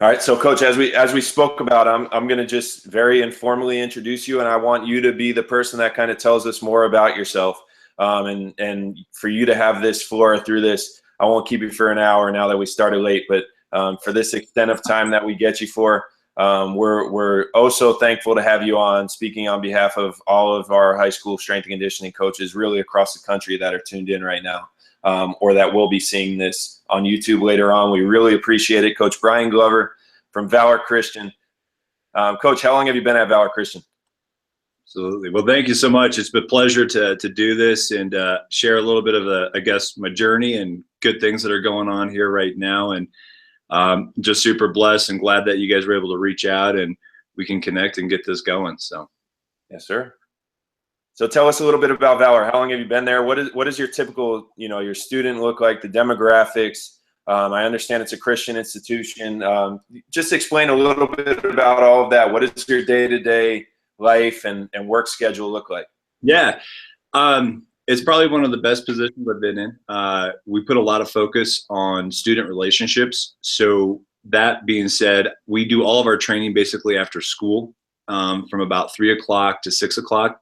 All right, so Coach, as we spoke about, I'm going to just very informally introduce you, and I want you to be the person that kind of tells us more about yourself, and for you to have this floor through this. I won't keep you for an hour now that we started late, but for this extent of time that we get you for, we're oh so thankful to have you on, speaking on behalf of all of our high school strength and conditioning coaches, really across the country that are tuned in right now. Or that will be seeing this on YouTube later on. We really appreciate it. Coach Bryan Glover from Valor Christian. Coach, how long have you been at Valor Christian? Absolutely. Well, thank you so much. It's been a pleasure to do this and share a little bit of I guess, my journey and good things that are going on here right now. And just super blessed and glad that you guys were able to reach out and we can connect and get this going. So, yes, sir. So tell us a little bit about Valor. How long have you been there? What is your typical, your student look like, the demographics? I understand it's a Christian institution. Just explain a little bit about all of that. What does your day-to-day life and work schedule look like? Yeah. It's probably one of the best positions I've been in. We put a lot of focus on student relationships. So that being said, we do all of our training basically after school, from about 3 o'clock to 6 o'clock.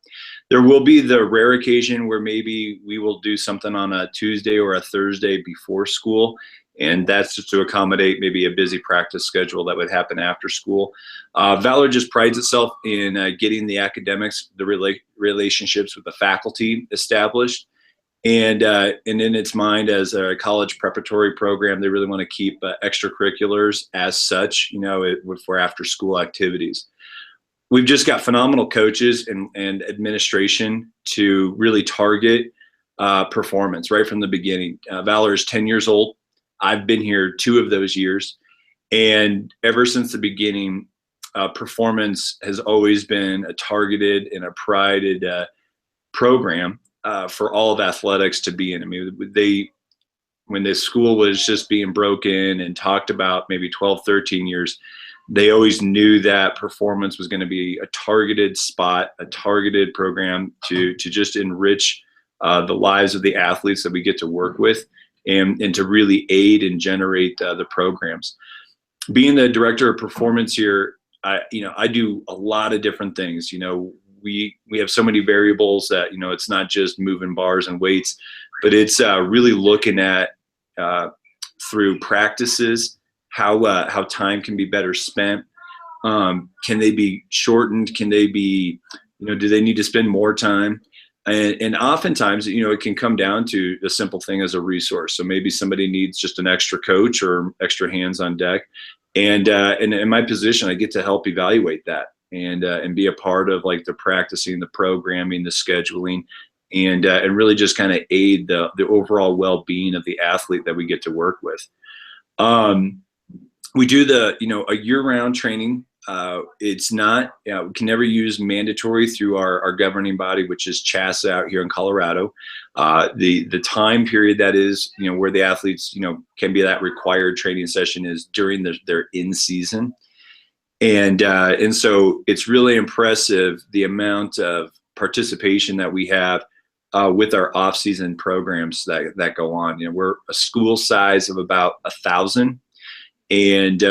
There will be the rare occasion where maybe we will do something on a Tuesday or a Thursday before school, and that's just to accommodate maybe a busy practice schedule that would happen after school. Valor just prides itself in getting the academics, the relationships with the faculty established, and in its mind as a college preparatory program, they really want to keep extracurriculars as such, for after school activities. We've just got phenomenal coaches and administration to really target performance right from the beginning. Valor is 10 years old. I've been here 2 of those years. And ever since the beginning, performance has always been a targeted and a prided program for all of athletics to be in. I mean, when the school was just being broken and talked about maybe 12, 13 years, they always knew that performance was going to be a targeted spot, a targeted program to just enrich the lives of the athletes that we get to work with and to really aid and generate the programs. Being the director of performance here, I do a lot of different things. We have so many variables that, it's not just moving bars and weights, but it's really looking at through practices, how time can be better spent. Can they be shortened? Can they be, do they need to spend more time? And oftentimes, it can come down to a simple thing as a resource. So maybe somebody needs just an extra coach or extra hands on deck. And in my position, I get to help evaluate that and be a part of like the practicing, the programming, the scheduling, and really just kind of aid the overall well-being of the athlete that we get to work with. We do a year-round training. It's not, we can never use mandatory through our governing body, which is CHASA out here in Colorado. The time period that is, where the athletes, can be that required training session is during their in-season. And so it's really impressive the amount of participation that we have with our off-season programs that go on. We're a school size of about 1,000. And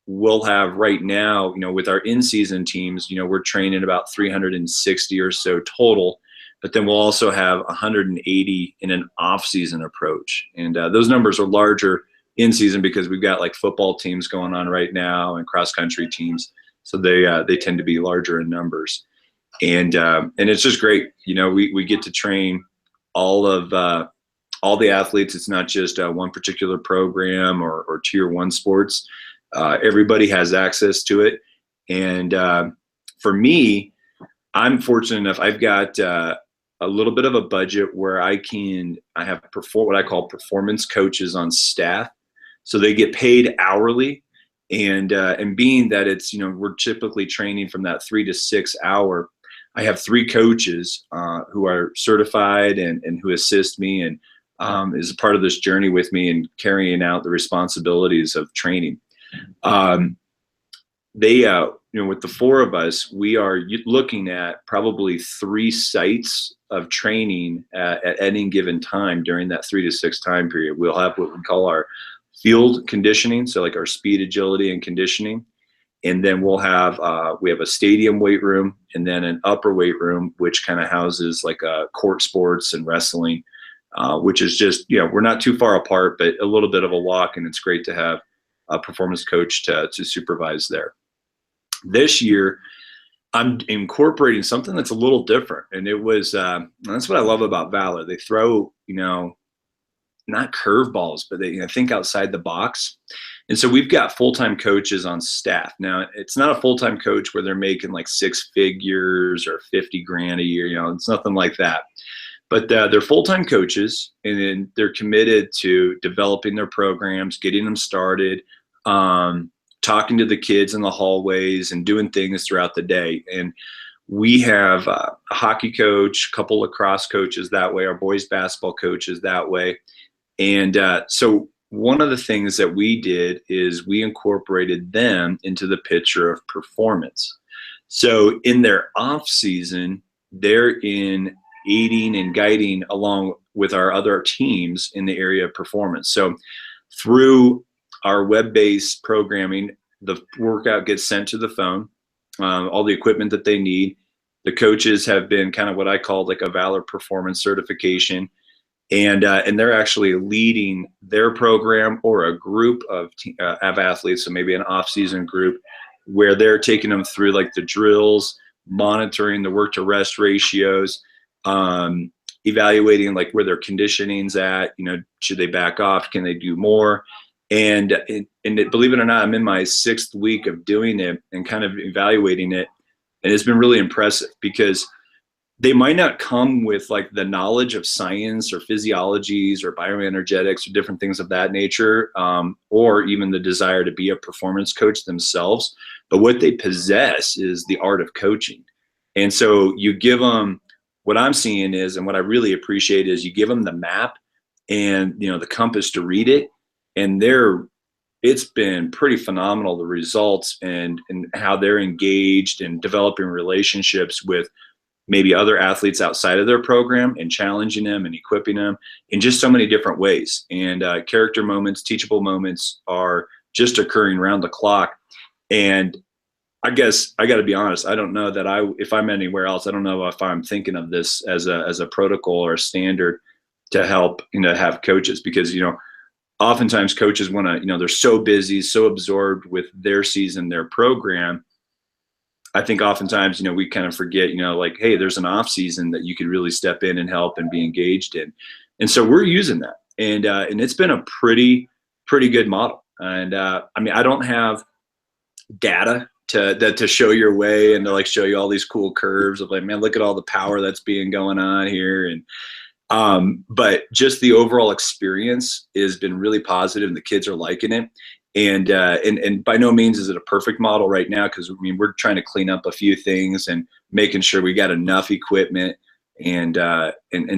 we'll have right now, with our in-season teams, we're training about 360 or so total, but then we'll also have 180 in an off-season approach. And those numbers are larger in-season because we've got like football teams going on right now and cross-country teams. So they tend to be larger in numbers. And it's just great. We get to train all the athletes. It's not just one particular program or tier 1 sports. Everybody has access to it. And for me, I'm fortunate enough, I've got a little bit of a budget where I have what I call performance coaches on staff. So they get paid hourly. And being that it's, we're typically training from that 3 to 6 hour, I have 3 coaches who are certified and who assist me and is a part of this journey with me and carrying out the responsibilities of training. With the 4 of us, we are looking at probably 3 sites of training at any given time during that 3 to 6 time period. We'll have what we call our field conditioning, so like our speed, agility, and conditioning. And then we'll have we have a stadium weight room, and then an upper weight room, which kind of houses like court sports and wrestling, which is just, we're not too far apart, but a little bit of a walk, and it's great to have a performance coach to supervise there. This year, I'm incorporating something that's a little different, and it was that's what I love about Valor. They throw, not curveballs, but they think outside the box. And so we've got full-time coaches on staff. Now, it's not a full-time coach where they're making like 6 figures or 50 grand a year. It's nothing like that. But they're full-time coaches, and then they're committed to developing their programs, getting them started, talking to the kids in the hallways, and doing things throughout the day. And we have a hockey coach, a couple lacrosse coaches that way, our boys basketball coaches that way. And so one of the things that we did is we incorporated them into the picture of performance. So in their off season, they're in aiding and guiding along with our other teams in the area of performance. So through our web-based programming, the workout gets sent to the phone, all the equipment that they need. The coaches have been kind of what I call like a Valor performance certification. And they're actually leading their program or a group of athletes, so maybe an off-season group, where they're taking them through like the drills, monitoring the work-to-rest ratios, evaluating like where their conditioning's at. Should they back off? Can they do more? And believe it or not, I'm in my 6th week of doing it and kind of evaluating it, and it's been really impressive because they might not come with like the knowledge of science or physiologies or bioenergetics or different things of that nature, or even the desire to be a performance coach themselves. But what they possess is the art of coaching. And so you give them, what I'm seeing is, and what I really appreciate is, you give them the map and the compass to read it, and it's been pretty phenomenal, the results and how they're engaged and developing relationships with maybe other athletes outside of their program, and challenging them and equipping them in just so many different ways. And character moments, teachable moments are just occurring around the clock. And I guess I got to be honest, I don't know that if I'm anywhere else, I don't know if I'm thinking of this as a protocol or a standard to help, have coaches, because, oftentimes coaches want to, they're so busy, so absorbed with their season, their program. I think oftentimes, we kind of forget, like, hey, there's an off season that you could really step in and help and be engaged in. And so we're using that, and it's been a pretty good model. And I don't have data to show your way and to like show you all these cool curves of like, man, look at all the power that's being going on here. And but just the overall experience has been really positive, and the kids are liking it. And by no means is it a perfect model right now, because we're trying to clean up a few things and making sure we got enough equipment, and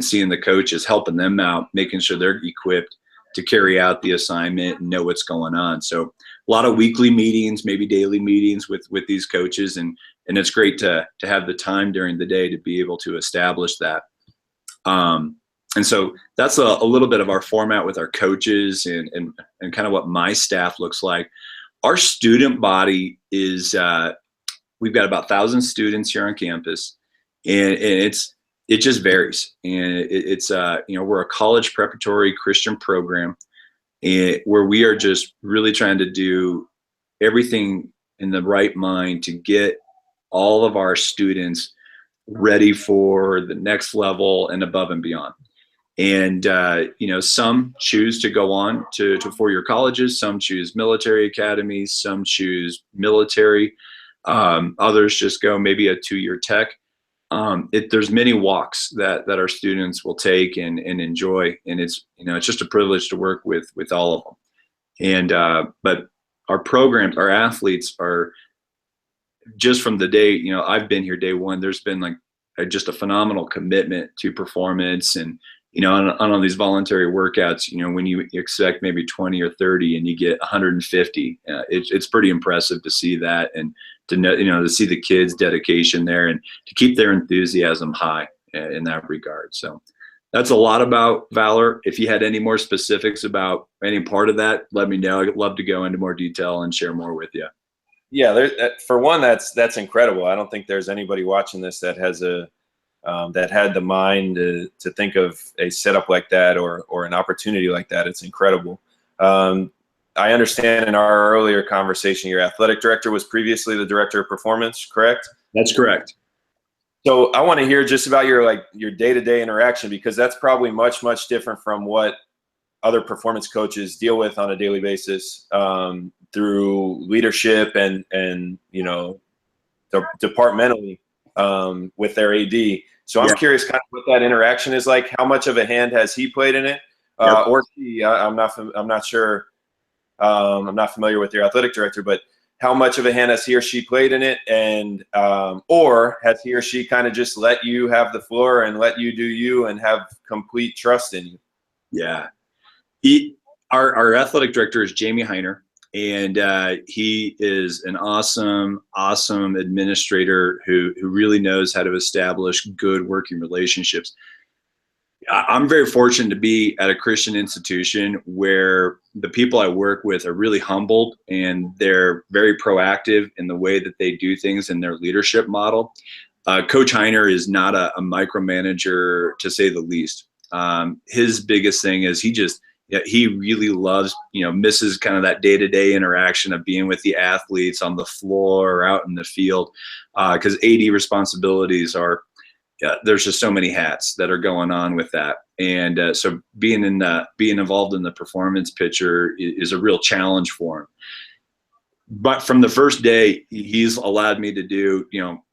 seeing the coaches, helping them out, making sure they're equipped to carry out the assignment and know what's going on. So a lot of weekly meetings, maybe daily meetings with these coaches, and it's great to have the time during the day to be able to establish that. And so that's a little bit of our format with our coaches, and kind of what my staff looks like. Our student body is, we've got about 1,000 students here on campus, and it just varies. And it's we're a college preparatory Christian program, where we are just really trying to do everything in the right mind to get all of our students ready for the next level and above and beyond. And some choose to go on to four-year colleges, some choose military academies, some choose military, others just go maybe a 2-year tech. There's many walks that our students will take and enjoy, and it's just a privilege to work with all of them. And but our programs, our athletes are, just from the day I've been here, day one, there's been like just a phenomenal commitment to performance. And on these voluntary workouts, when you expect maybe 20 or 30 and you get 150, it's pretty impressive to see that, and to know, to see the kids' dedication there, and to keep their enthusiasm high in that regard. So That's a lot about Valor. If you had any more specifics about any part of that, let me know. I'd love to go into more detail and share more with you. Yeah, for one, that's incredible. I don't think there's anybody watching this that has that had the mind to think of a setup like that or an opportunity like that. It's incredible. I understand in our earlier conversation, your athletic director was previously the director of performance, correct? That's correct. So I want to hear just about your day-to-day interaction, because that's probably much different from what other performance coaches deal with on a daily basis, through leadership and departmentally, with their AD. So I'm curious kind of what that interaction is like. How much of a hand has he played in it, or she? I'm not sure. I'm not familiar with your athletic director, but how much of a hand has he or she played in it, and or has he or she kind of just let you have the floor and let you do you and have complete trust in you? Yeah. Our athletic director is Jamie Heiner, and he is an awesome administrator who really knows how to establish good working relationships. I'm very fortunate to be at a Christian institution where the people I work with are really humbled, and they're very proactive in the way that they do things in their leadership model. Coach Heiner is not a micromanager, to say the least. His biggest thing is he really loves, misses kind of that day-to-day interaction of being with the athletes on the floor or out in the field, because AD responsibilities are, there's just so many hats that are going on with that. And so being involved in the performance picture is a real challenge for him. But from the first day, he's allowed me to do,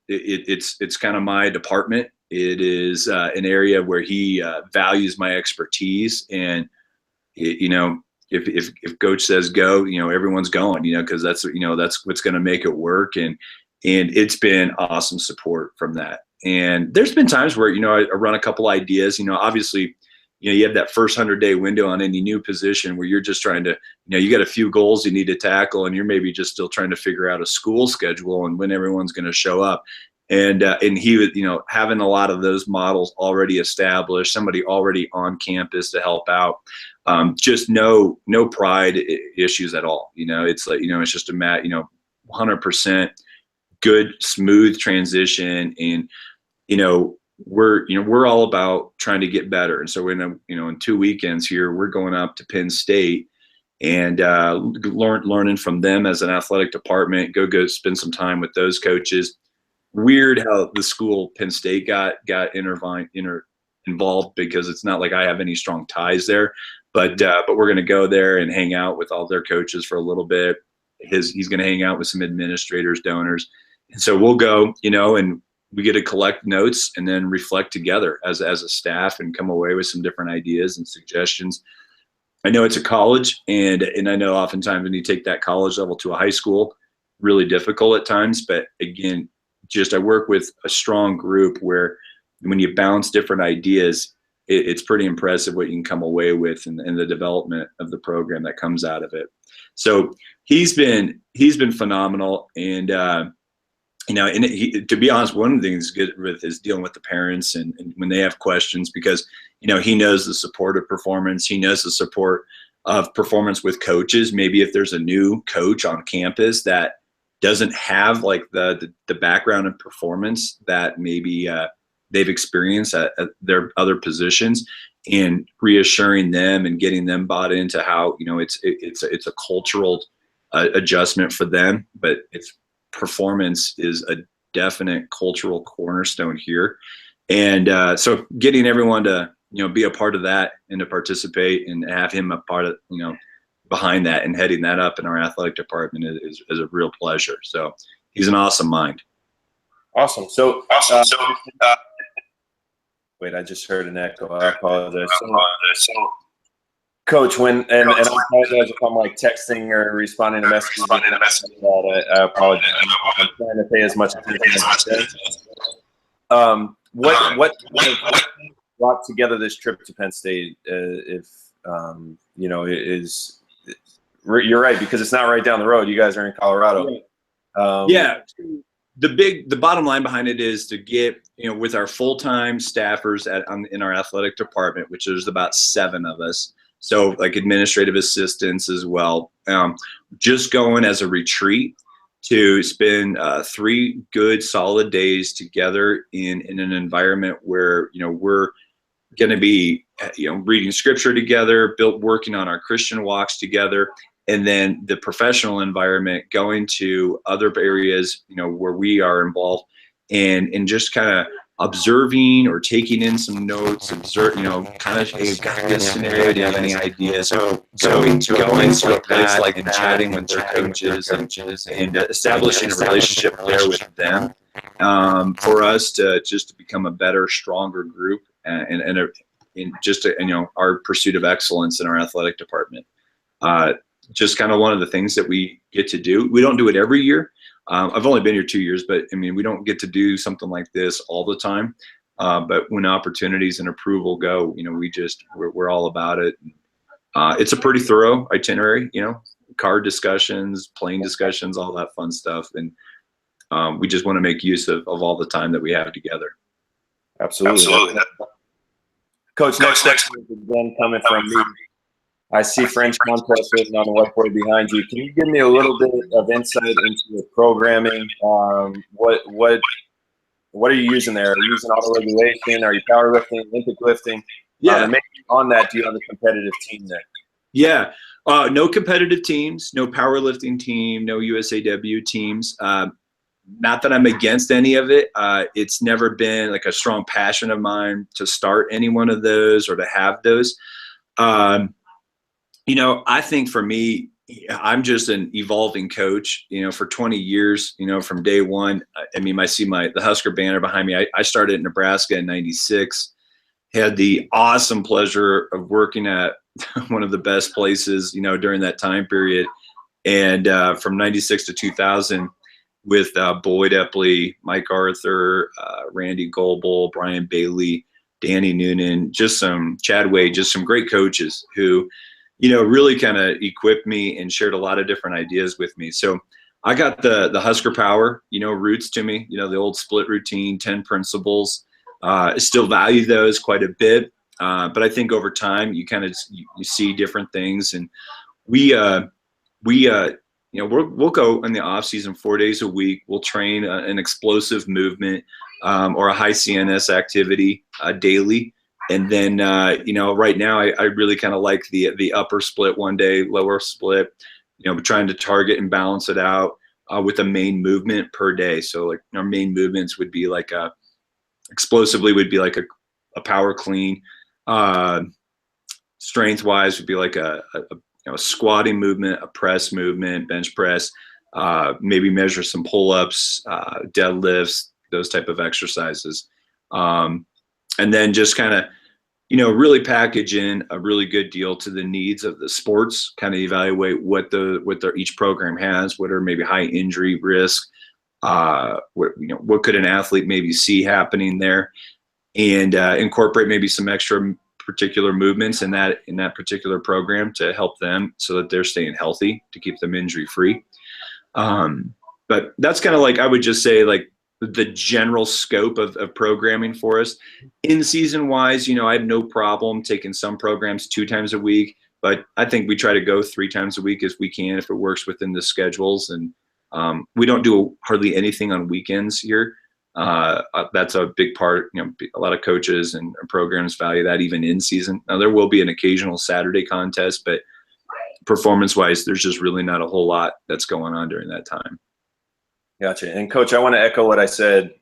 it's kind of my department. It is an area where he values my expertise. And, if coach says go, everyone's going, because that's what's going to make it work. And it's been awesome support from that. And there's been times where, I run a couple ideas, obviously, you have that first 100-day window on any new position where you're just trying to, you got a few goals you need to tackle, and you're maybe just still trying to figure out a school schedule and when everyone's going to show up. And he was, having a lot of those models already established, somebody already on campus to help out, just no pride issues at all. It's like, it's just a 100% good, smooth transition. And, we're all about trying to get better. And so we're in 2 weekends here, we're going up to Penn State and learning from them as an athletic department, go spend some time with those coaches. Weird how the school Penn State got involved, because it's not like I have any strong ties there, but we're going to go there and hang out with all their coaches for a little bit. He's going to hang out with some administrators, donors. And so we'll go, and we get to collect notes and then reflect together as a staff and come away with some different ideas and suggestions. I know it's a college, and I know oftentimes when you take that college level to a high school, really difficult at times. But again, I work with a strong group where when you bounce different ideas, it's pretty impressive what you can come away with and the development of the program that comes out of it. So he's been phenomenal. And, to be honest, one of the things good with is dealing with the parents and when they have questions, because, he knows the support of performance. He knows the support of performance with coaches. Maybe if there's a new coach on campus that doesn't have like the background in performance that maybe they've experienced at their other positions, and reassuring them and getting them bought into how, it's a cultural adjustment for them, but it's performance is a definite cultural cornerstone here. And so getting everyone to, be a part of that and to participate and have him a part of, behind that and heading that up in our athletic department is a real pleasure. So he's an awesome mind. Awesome. So, wait, I just heard an echo. I apologize. So, Coach, I apologize if I'm like texting or responding to messages. I apologize. I'm trying to pay as much attention as I can. What brought together this trip to Penn State? You're right, because it's not right down the road. You guys are in Colorado. Yeah. the bottom line behind it is to get, with our full-time staffers in our athletic department, which there's about 7 of us, so like administrative assistants as well, just going as a retreat to spend 3 good solid days together in an environment where we're going to be reading scripture together, working on our Christian walks together, and then the professional environment, going to other areas where we are involved, and just kind of observing or taking in some notes, kind of, hey, got this scenario, do you have any ideas? So going to a place like and chatting with their coaches and establishing a relationship there with them, for us to become a better, stronger group, and in our pursuit of excellence in our athletic department. Just kind of one of the things that we get to do. We don't do it every year. I've only been here 2 years, but I mean, we don't get to do something like this all the time. But when opportunities and approval go, we're all about it. It's a pretty thorough itinerary, card discussions, plane discussions, all that fun stuff. And we just want to make use of all the time that we have together. Absolutely. Coach, next question is again coming from me. I see French contest written on the whiteboard behind you. Can you give me a little bit of insight into your programming? What are you using there? Are you using auto-regulation? Are you powerlifting, Olympic lifting? Yeah. Maybe on that, do you have a competitive team there? Yeah. No competitive teams, no powerlifting team, no USAW teams. Not that I'm against any of it. It's never been like a strong passion of mine to start any one of those or to have those. I think for me, I'm just an evolving coach, for 20 years, from day one. I mean, I see the Husker banner behind me. I started in Nebraska in '96, had the awesome pleasure of working at one of the best places, during that time period. And from '96 to 2000 with Boyd Epley, Mike Arthur, Randy Goebel, Brian Bailey, Danny Noonan, Chad Wade, just some great coaches who, really kind of equipped me and shared a lot of different ideas with me. So I got the Husker Power, roots to me, the old split routine, 10 principles. I still value those quite a bit. But I think over time you kind of, you see different things, and we'll go in the off season 4 days a week. We'll train an explosive movement, or a high CNS activity, daily. And then, right now I really kind of like the upper split one day, lower split, trying to target and balance it out with a main movement per day. So like our main movements would be like explosively would be like a power clean. Strength wise would be like a squatting movement, a press movement, bench press, maybe measure some pull-ups, deadlifts, those type of exercises. And then just kind of, really package in a really good deal to the needs of the sports, kind of evaluate what each program has, what are maybe high injury risk, what could an athlete maybe see happening there, and incorporate maybe some extra particular movements in that particular program to help them so that they're staying healthy, to keep them injury free. But that's kind of like, I would just say, like the general scope of programming for us. In season wise, I have no problem taking some programs 2 times a week, but I think we try to go 3 times a week as we can if it works within the schedules. And we don't do hardly anything on weekends here. That's a big part. A lot of coaches and programs value that even in season. Now there will be an occasional Saturday contest, but performance wise, there's just really not a whole lot that's going on during that time. Gotcha. And Coach, I want to echo what I said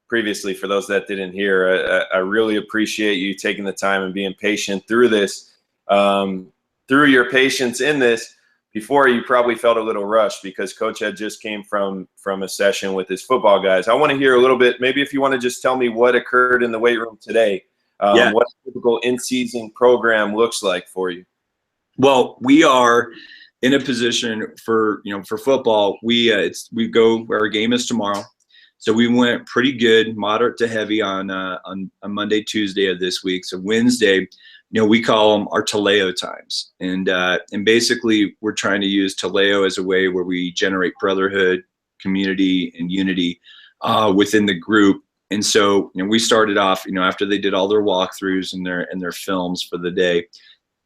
previously for those that didn't hear. I really appreciate you taking the time and being patient through this. Through your patience in this, before you probably felt a little rushed because Coach had just came from a session with his football guys. I want to hear a little bit, maybe if you want to just tell me what occurred in the weight room today, what a typical in-season program looks like for you. Well, we are in a position for football. Our game is tomorrow. So we went pretty good, moderate to heavy on Monday, Tuesday of this week. So Wednesday, we call them our Taleo times. And basically we're trying to use Taleo as a way where we generate brotherhood, community, and unity within the group. And so, we started off, after they did all their walkthroughs and their films for the day,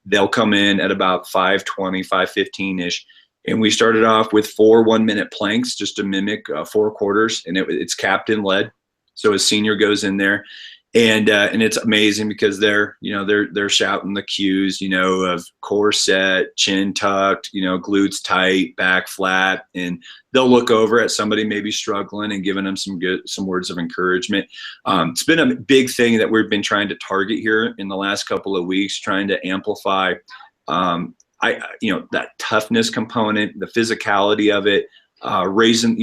they'll come in at about 5:20, 5:15-ish. And we started off with 4 1-minute planks just to mimic 4 quarters. And it's captain led. So a senior goes in there. And it's amazing because they're shouting the cues, of core set, chin tucked, glutes tight, back flat, and they'll look over at somebody maybe struggling and giving them some words of encouragement. It's been a big thing that we've been trying to target here in the last couple of weeks, trying to amplify, that toughness component, the physicality of it, raising,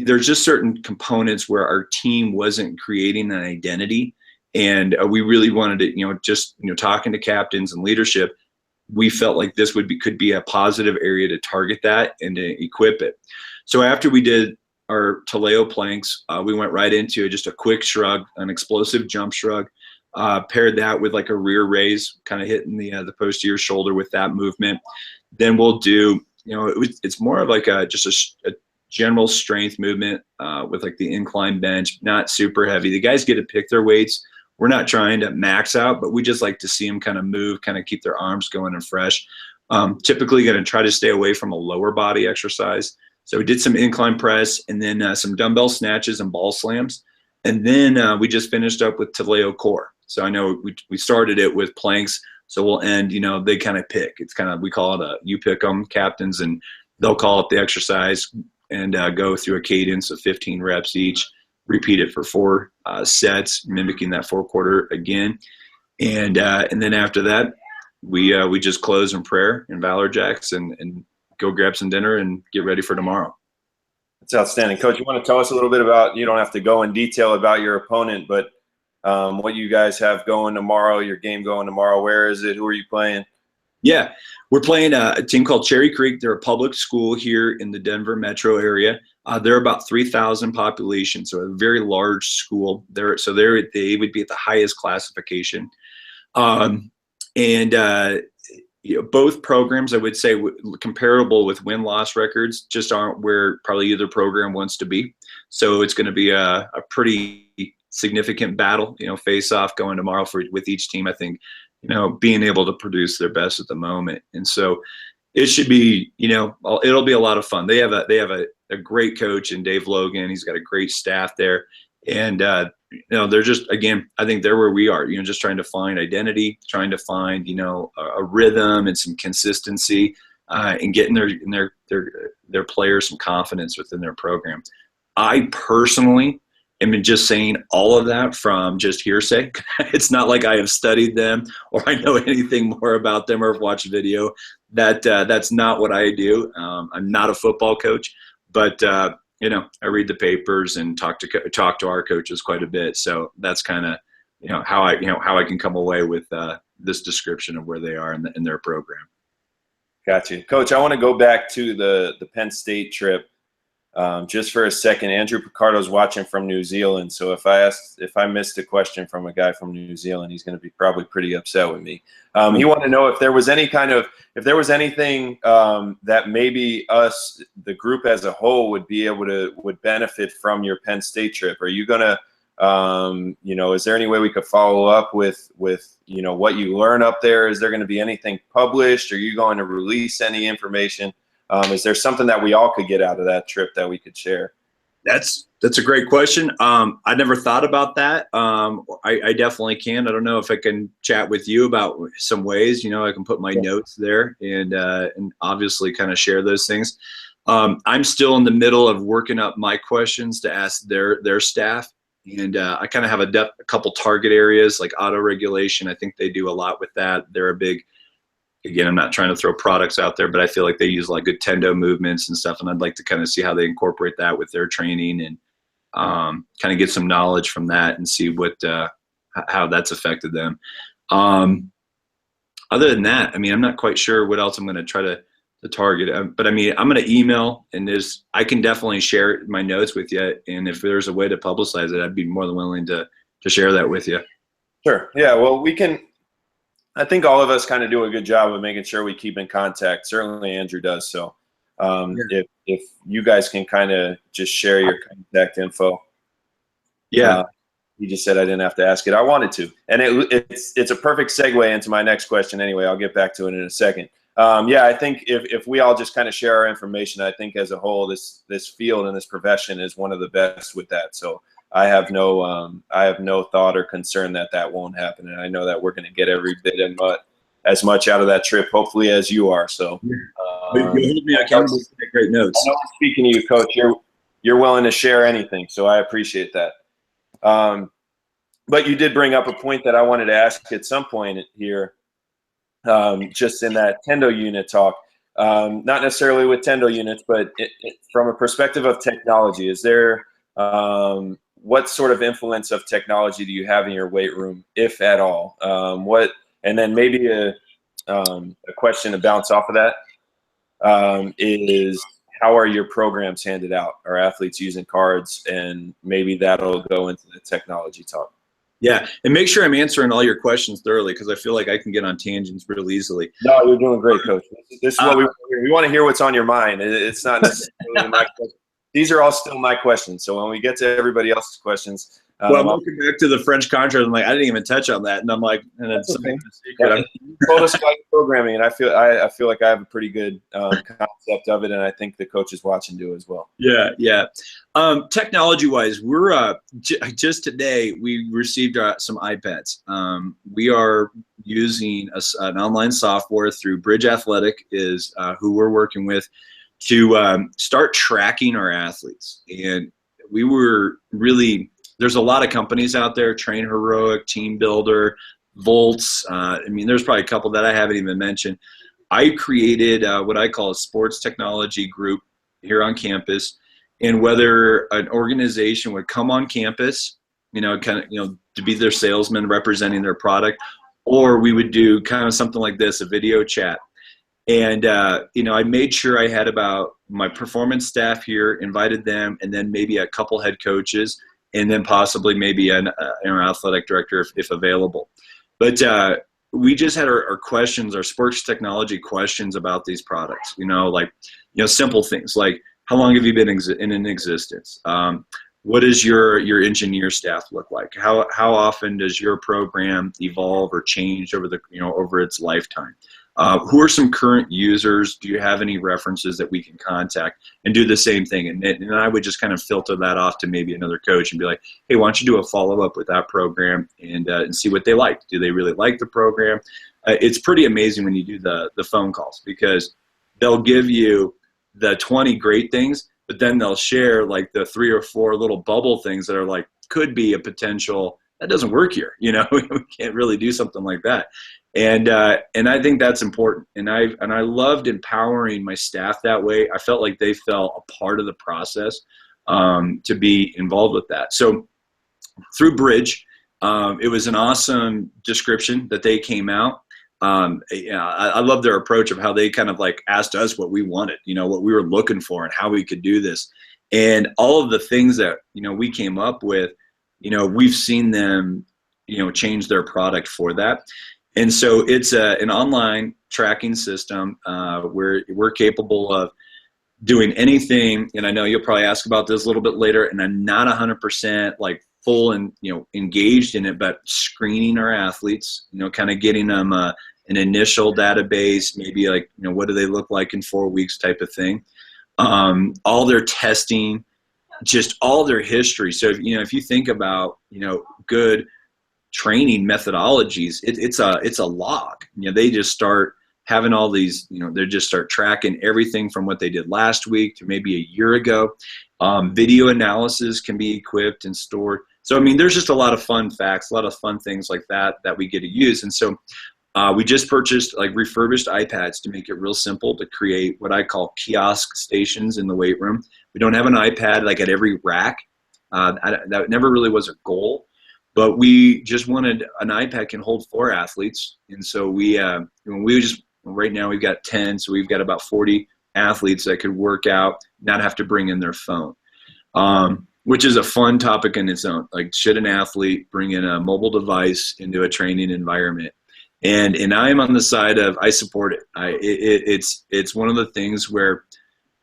there's just certain components where our team wasn't creating an identity, and we really wanted to, talking to captains and leadership, we felt like this could be a positive area to target that and to equip it. So after we did our Taleo planks, we went right into just a quick shrug, an explosive jump shrug, paired that with like a rear raise, kind of hitting the posterior shoulder with that movement. Then we'll do, it's more of like just a general strength movement with like the incline bench, not super heavy. The guys get to pick their weights. We're not trying to max out, but we just like to see them kind of move, kind of keep their arms going and fresh. Typically going to try to stay away from a lower body exercise. So we did some incline press and then some dumbbell snatches and ball slams. And then we just finished up with Taleo core. So I know we started it with planks. So we'll end, they kind of pick. It's kind of, we call it you pick them, captains, and they'll call it the exercise and go through a cadence of 15 reps each, repeat it for 4 sets, mimicking that 4 quarter again. And then after that, we just close in prayer and Valor Jacks and go grab some dinner and get ready for tomorrow. That's outstanding. Coach, you want to tell us a little bit about, you don't have to go in detail about your opponent, but what you guys have going tomorrow, your game going tomorrow. Where is it? Who are you playing? Yeah, we're playing a team called Cherry Creek. They're a public school here in the Denver metro area. They're about 3,000 population, so a very large school. They would be at the highest classification. Both programs, I would say, comparable with win-loss records, just aren't where probably either program wants to be. So it's going to be a pretty significant battle, face-off going tomorrow with each team, I think. Being able to produce their best at the moment. And so it should be, it'll be a lot of fun. They have a great coach in Dave Logan. He's got a great staff there. And, they're just, again, I think they're where we are, just trying to find identity, trying to find, a rhythm and some consistency, and getting their players some confidence within their program. I personally am just saying all of that from just hearsay. It's not like I have studied them or I know anything more about them or have watched video. That's not what I do. I'm not a football coach, but I read the papers and talk to our coaches quite a bit. So that's kind of how I can come away with this description of where they are in their program. Gotcha. Coach, I want to go back to the Penn State trip. Just for a second. Andrew Picardo's watching from New Zealand, so if I missed a question from a guy from New Zealand, he's going to be probably pretty upset with me. He wanted to know if there was anything that maybe us, the group as a whole, would benefit from your Penn State trip. Are you gonna, is there any way we could follow up with what you learn up there? Is there going to be anything published? Are you going to release any information? Is there something that we all could get out of that trip that we could share? That's a great question. I never thought about that. I definitely can. I don't know if I can chat with you about some ways. I can put my notes there and obviously kind of share those things. I'm still in the middle of working up my questions to ask their staff, and I kind of have a couple target areas like auto regulation. I think they do a lot with that. They're a big. Again, I'm not trying to throw products out there, but I feel like they use like good tendo movements and stuff, and I'd like to kind of see how they incorporate that with their training and kind of get some knowledge from that and see how that's affected them. Other than that, I'm not quite sure what else I'm going to try to target, but I'm going to email, and I can definitely share my notes with you, and if there's a way to publicize it, I'd be more than willing to share that with you. Sure. Yeah. Well, we can. I think all of us kind of do a good job of making sure we keep in contact. Certainly Andrew does. So If you guys can kind of just share your contact info. Yeah. You just said I didn't have to ask it. I wanted to, and it's a perfect segue into my next question. Anyway, I'll get back to it in a second. Yeah, I think if we all just kind of share our information, I think as a whole, this field and this profession is one of the best with that. So I have no thought or concern that won't happen, and I know that we're going to get every bit and as much out of that trip, hopefully, as you are. So you hold me accountable to take great notes. I know I'm speaking to you, Coach. You're willing to share anything, so I appreciate that. But you did bring up a point that I wanted to ask at some point here, just in that Tendo unit talk. Not necessarily with Tendo units, but from a perspective of technology, is there what sort of influence of technology do you have in your weight room, if at all? And then maybe a question to bounce off of that is, how are your programs handed out? Are athletes using cards? And maybe that'll go into the technology talk. Yeah, and make sure I'm answering all your questions thoroughly, because I feel like I can get on tangents real easily. No, you're doing great, Coach. This is what we want to hear. What's on your mind. It's not necessarily my question. These are all still my questions. So when we get to everybody else's questions, well, I'm looking back to the French contract. I'm like, I didn't even touch on that, and I'm like, and it's something secret. You told us about programming, and I feel like I have a pretty good concept of it, and I think the coaches watching do as well. Yeah. Technology-wise, we're just today we received some iPads. We are using an online software through Bridge Athletic, is who we're working with, to start tracking our athletes. And we were really, there's a lot of companies out there, Train Heroic, Team Builder, Volts. I mean, there's probably a couple that I haven't even mentioned. I created what I call a sports technology group here on campus. And whether an organization would come on campus, to be their salesman representing their product, or we would do kind of something like this, a video chat. And, I made sure I had about my performance staff here, invited them, and then maybe a couple head coaches, and then possibly maybe an athletic director if available. But we just had our questions, our sports technology questions about these products, simple things like, how long have you been in existence? What does your engineer staff look like? How often does your program evolve or change over its lifetime? Who are some current users? Do you have any references that we can contact and do the same thing? And I would just kind of filter that off to maybe another coach and be like, hey, why don't you do a follow-up with that program and see what they like? Do they really like the program? It's pretty amazing when you do the phone calls, because they'll give you the 20 great things, but then they'll share like the 3 or 4 little bubble things that are like, could be a potential, that doesn't work here. We can't really do something like that. And I think that's important. And I loved empowering my staff that way. I felt like they felt a part of the process to be involved with that. So through Bridge, it was an awesome description that they came out. I love their approach of how they kind of like asked us what we wanted, what we were looking for and how we could do this. And all of the things that, we came up with, we've seen them, change their product for that. And so it's an online tracking system where we're capable of doing anything. And I know you'll probably ask about this a little bit later, and I'm not 100% like full and, engaged in it, but screening our athletes, kind of getting them an initial database, maybe like, what do they look like in 4 weeks type of thing. All their testing, just all their history. So, if you think about, good training methodologies, it's a log. They just start having all these, they just start tracking everything from what they did last week to maybe a year ago. Video analysis can be equipped and stored. So, there's just a lot of fun facts, a lot of fun things like that we get to use. And so we just purchased like refurbished iPads to make it real simple to create what I call kiosk stations in the weight room. We don't have an iPad like at every rack. That never really was a goal. But we just wanted an iPad can hold 4 athletes. And so right now we've got 10, so we've got about 40 athletes that could work out, not have to bring in their phone, which is a fun topic in its own. Like, should an athlete bring in a mobile device into a training environment? And I'm on the side of, I support it. It's one of the things where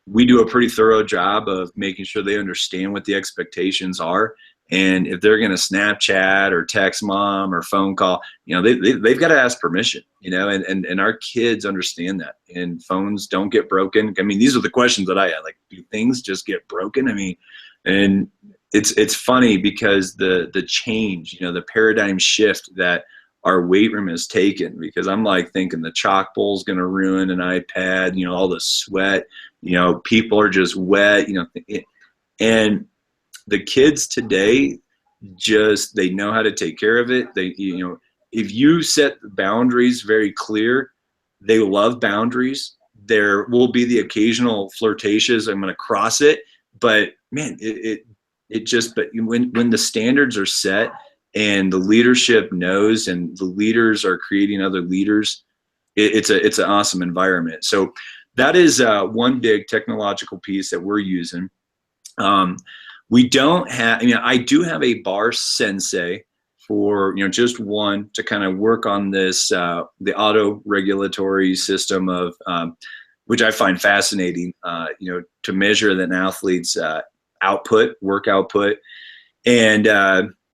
we do a pretty thorough job of making sure they understand what the expectations are. And if they're going to Snapchat or text mom or phone call, they've got to ask permission, and our kids understand that. And phones don't get broken. I mean, these are the questions that I had, like, do things just get broken? I mean, and it's funny because the change, the paradigm shift that our weight room has taken, because I'm like thinking the chalk bowl is going to ruin an iPad, all the sweat, people are just wet, and the kids today they know how to take care of it. They, if you set boundaries very clear, they love boundaries. There will be the occasional flirtatious, I'm going to cross it, but man, but when the standards are set and the leadership knows and the leaders are creating other leaders, it's an awesome environment. So that is one big technological piece that we're using. We don't have, I do have a bar sensei for, just one to kind of work on this, the auto regulatory system of, which I find fascinating, to measure an athlete's work output. And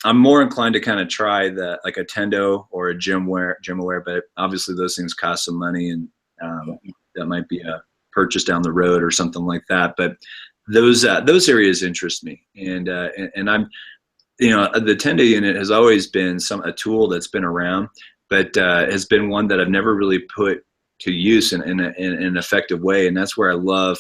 I'm more inclined to kind of try like a Tendo or a GymAware, but obviously those things cost some money, and that might be a purchase down the road or something like that. But those areas interest me, and I'm, the Tendo unit has always been a tool that's been around, but has been one that I've never really put to use in an effective way, and that's where I love,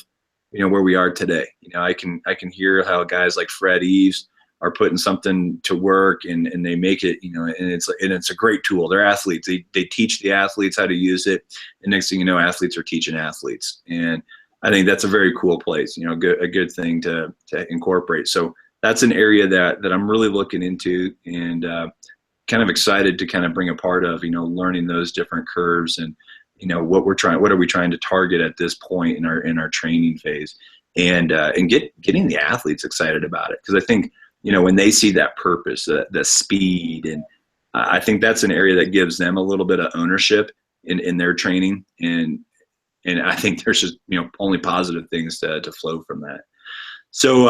where we are today. I can hear how guys like Fred Eves are putting something to work, and they make it, and it's a great tool. They're athletes. They teach the athletes how to use it, and next thing you know, athletes are teaching athletes, and I think that's a very cool place, a good thing to incorporate. So that's an area that I'm really looking into, and kind of excited to kind of bring a part of, learning those different curves, and what are we trying to target at this point in our training phase, and getting the athletes excited about it. Because I think, when they see that purpose, the speed, and I think that's an area that gives them a little bit of ownership in their training, and I think there's just, only positive things to flow from that. So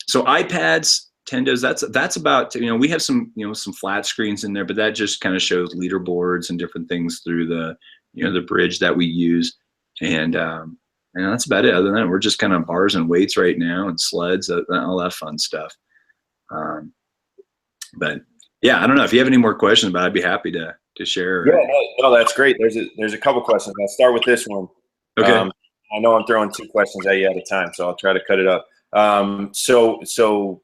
iPads, Tendos, that's about, we have some, some flat screens in there, but that just kind of shows leaderboards and different things through the, the bridge that we use. And that's about it. Other than that, we're just kind of bars and weights right now, and sleds, all that fun stuff. But yeah, I don't know if you have any more questions, but I'd be happy to share. Yeah, no, that's great. There's a couple questions. I'll start with this one. Okay. I know I'm throwing 2 questions at you at a time, so I'll try to cut it up. So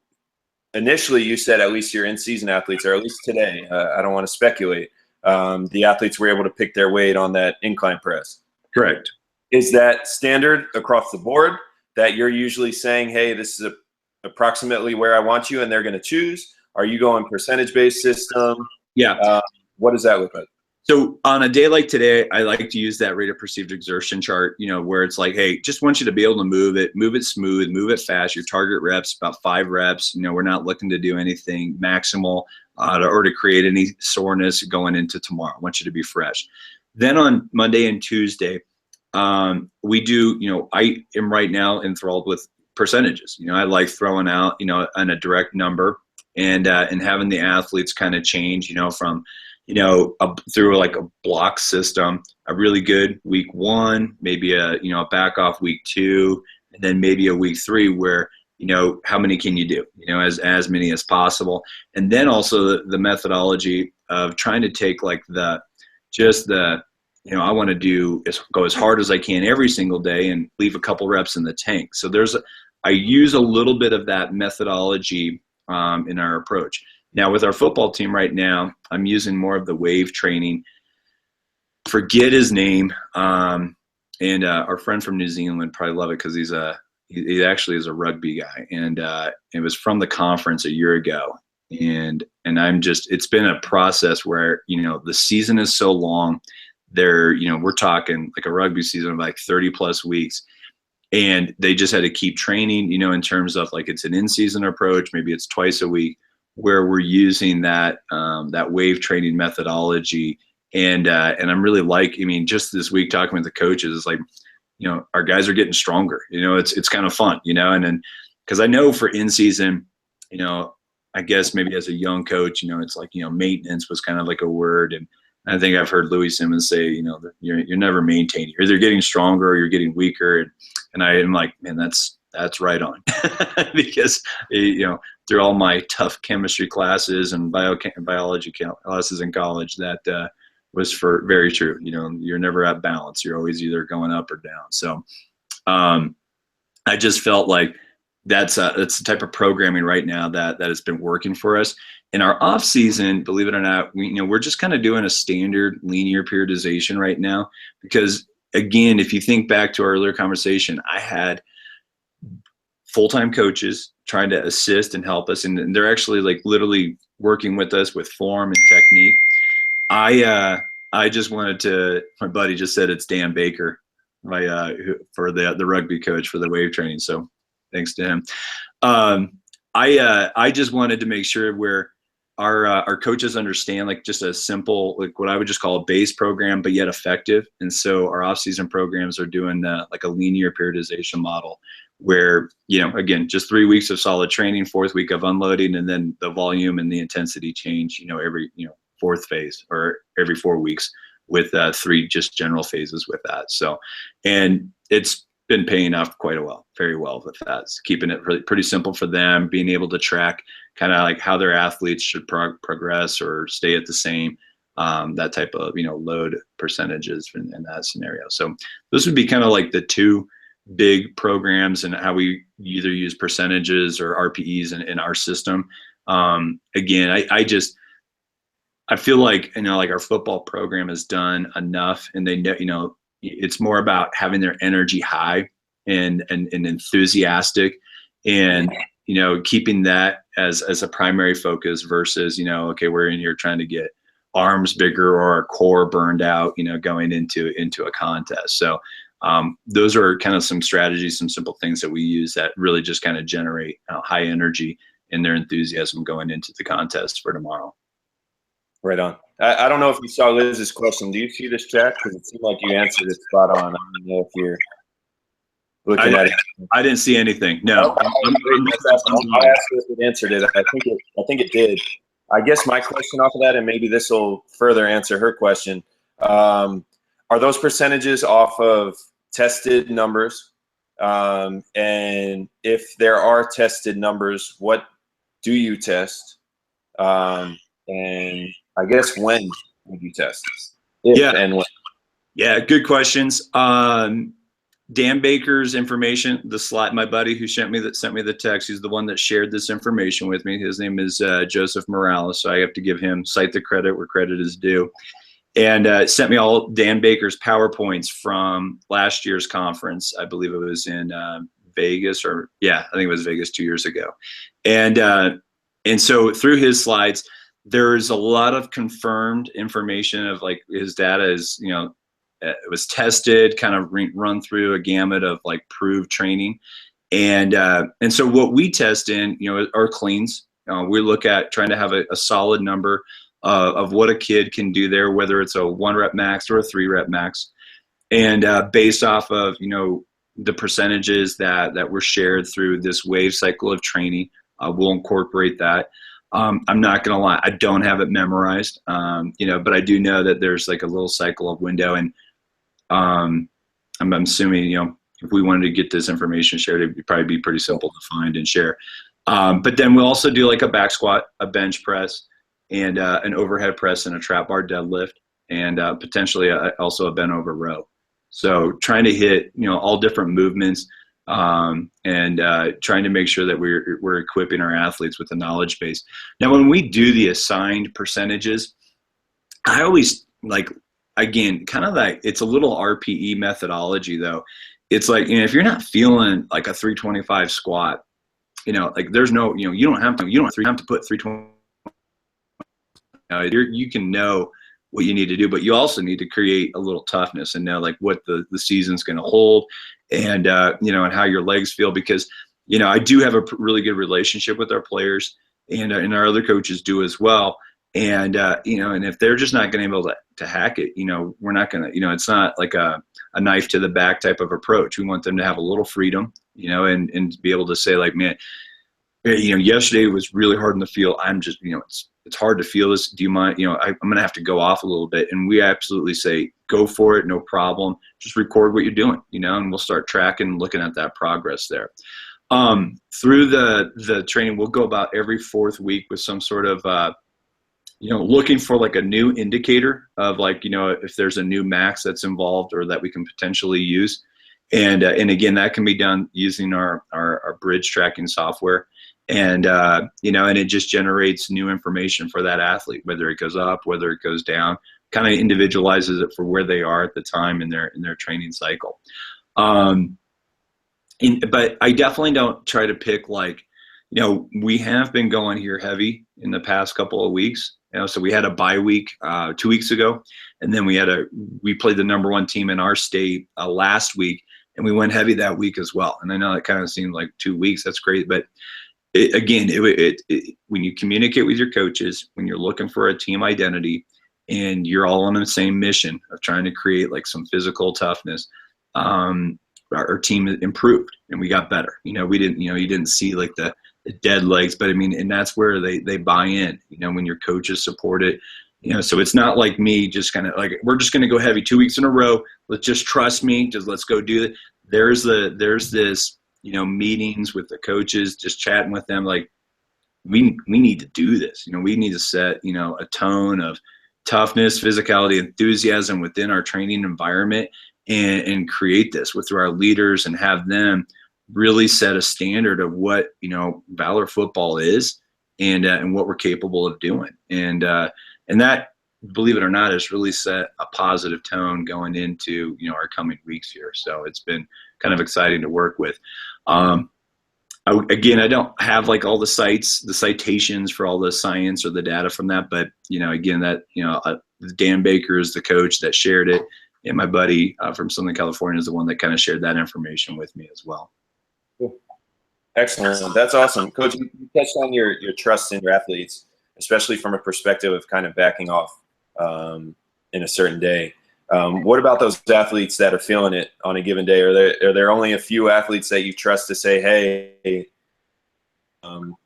initially you said at least your in-season athletes, or at least today, I don't want to speculate, the athletes were able to pick their weight on that incline press. Correct. Is that standard across the board, that you're usually saying, hey, this is approximately where I want you, and they're going to choose? Are you going percentage-based system? Yeah. What does that look like? So on a day like today, I like to use that rate of perceived exertion chart, where it's like, hey, just want you to be able to move it smooth, move it fast. Your target reps, about 5 reps. We're not looking to do anything maximal or to create any soreness going into tomorrow. I want you to be fresh. Then on Monday and Tuesday, we do, I am right now enthralled with percentages. I like throwing out, on a direct number, and having the athletes kind of change, from, through like a block system, a really good week 1, maybe a back off week 2, and then maybe a week 3 where, how many can you do, as many as possible. And then also the methodology of trying to take like I want to go as hard as I can every single day and leave a couple reps in the tank. So I use a little bit of that methodology in our approach. Now with our football team right now, I'm using more of the wave training. Forget his name, and our friend from New Zealand would probably love it, because he actually is a rugby guy, and it was from the conference a year ago. And it's been a process where, the season is so long. We're talking like a rugby season of like 30 plus weeks. And they just had to keep training, in terms of like, it's an in-season approach. Maybe it's twice a week, where we're using that wave training methodology. And I'm really just this week talking with the coaches, it's like, our guys are getting stronger. It's kind of fun, and then because I know for in season, I guess maybe as a young coach, it's like, maintenance was kind of like a word. And I think I've heard Louis Simmons say, that you're never maintaining. You're either getting stronger or you're getting weaker. And I am like, man, that's right on. Because, through all my tough chemistry classes and biology classes in college, that was very true. You're never at balance. You're always either going up or down. So I just felt like that's the type of programming right now that has been working for us. In our off season, believe it or not, we're just kind of doing a standard linear periodization right now, because again, if you think back to our earlier conversation, I had full-time coaches trying to assist and help us, and they're actually like literally working with us with form and technique. I just wanted to, my buddy just said it's Dan Baker, for the rugby coach for the wave training. So thanks to him. I just wanted to make sure where our coaches understand, like, just a simple, like what I would just call a base program, but yet effective. And so our off-season programs are doing like a linear periodization model where, again, just 3 weeks of solid training, 4th week of unloading, and then the volume and the intensity change, every, 4th phase or every 4 weeks, with 3 just general phases with that. So, and it's been paying off very well with that. It's keeping it pretty simple for them, being able to track kind of like how their athletes should progress or stay at the same, that type of, load percentages in that scenario. So those would be kind of like the 2 big programs, and how we either use percentages or RPEs in our system. Again, I feel like, like our football program has done enough, and they know, it's more about having their energy high and enthusiastic, and, keeping that as a primary focus versus, okay, we're in here trying to get arms bigger or our core burned out, going into a contest. So those are kind of some strategies, some simple things that we use that really just kind of generate high energy and their enthusiasm going into the contest for tomorrow. Right on. I don't know if you saw Liz's question. Do you see this chat? Because it seemed like you answered it spot on. I don't know if you're looking at it. I didn't see anything. No. Okay. I'll ask you if it answered it. I think it did. I guess my question off of that, and maybe this will further answer her question, are those percentages off of tested numbers? And if there are tested numbers, what do you test? And I guess when would you test? And when? Yeah, good questions. Dan Baker's information, the slide, my buddy who sent me the text, he's the one that shared this information with me. His name is Joseph Morales, so I have to cite the credit where credit is due. And sent me all Dan Baker's PowerPoints from last year's conference. I believe it was in Vegas, I think it was Vegas 2 years ago. And so through his slides, there's a lot of confirmed information of like his data is, it was tested, kind of run through a gamut of like proved training. And so what we test in, are cleans. We look at trying to have a solid number of what a kid can do there, whether it's a 1 rep max or a 3 rep max. And based off of, the percentages that were shared through this wave cycle of training, we'll incorporate that. I'm not going to lie, I don't have it memorized, but I do know that there's like a little cycle of window, and I'm assuming, if we wanted to get this information shared, it would probably be pretty simple to find and share. But then we'll also do like a back squat, a bench press, and an overhead press and a trap bar deadlift, and potentially also a bent over row. So trying to hit, all different movements, and trying to make sure that we're equipping our athletes with the knowledge base. Now, when we do the assigned percentages, I always again, kind of like, it's a little RPE methodology though. It's like, if you're not feeling like a 325 squat, like there's no, you don't have to put 320. You can know what you need to do, but you also need to create a little toughness and know like what the season's going to hold, and and how your legs feel, because I do have a really good relationship with our players, and our other coaches do as well. And, and if they're just not going to be able to hack it, we're not going to, it's not like a knife to the back type of approach. We want them to have a little freedom, and be able to say like, man, yesterday was really hard in the field. I'm just, it's hard to feel this. Do you mind, I'm going to have to go off a little bit. And we absolutely say, go for it. No problem. Just record what you're doing, and we'll start tracking, looking at that progress there. Through the training, we'll go about every 4th week with some sort of, looking for like a new indicator of like, if there's a new max that's involved or that we can potentially use. And again, that can be done using our bridge tracking software. And, and it just generates new information for that athlete, whether it goes up, whether it goes down, kind of individualizes it for where they are at the time in their training cycle. But I definitely don't try to pick like, we have been going here heavy in the past couple of weeks. So we had a bye week 2 weeks ago, and then we played the number 1 team in our state last week, and we went heavy that week as well. And I know it kind of seemed like 2 weeks. That's great, but when you communicate with your coaches, when you're looking for a team identity, and you're all on the same mission of trying to create like some physical toughness, our team improved and we got better. We didn't, you didn't see like the dead legs, but I mean, and that's where they buy in, when your coaches support it, so it's not like me just kind of like, we're just going to go heavy 2 weeks in a row. Let's just trust me. Just let's go do it. There's this, meetings with the coaches, just chatting with them. Like we need to do this. We need to set, a tone of toughness, physicality, enthusiasm within our training environment, and create this through our leaders and have them really set a standard of what, Valor football is and what we're capable of doing. And that, believe it or not, has really set a positive tone going into, our coming weeks here. So it's been kind of exciting to work with. Again, I don't have like all the citations for all the science or the data from that, but, again, that, Dan Baker is the coach that shared it. And my buddy from Southern California is the one that kind of shared that information with me as well. Cool. Excellent. That's awesome. Coach, you touched on your trust in your athletes, especially from a perspective of kind of backing off in a certain day. What about those athletes that are feeling it on a given day? Are there only a few athletes that you trust to say, hey,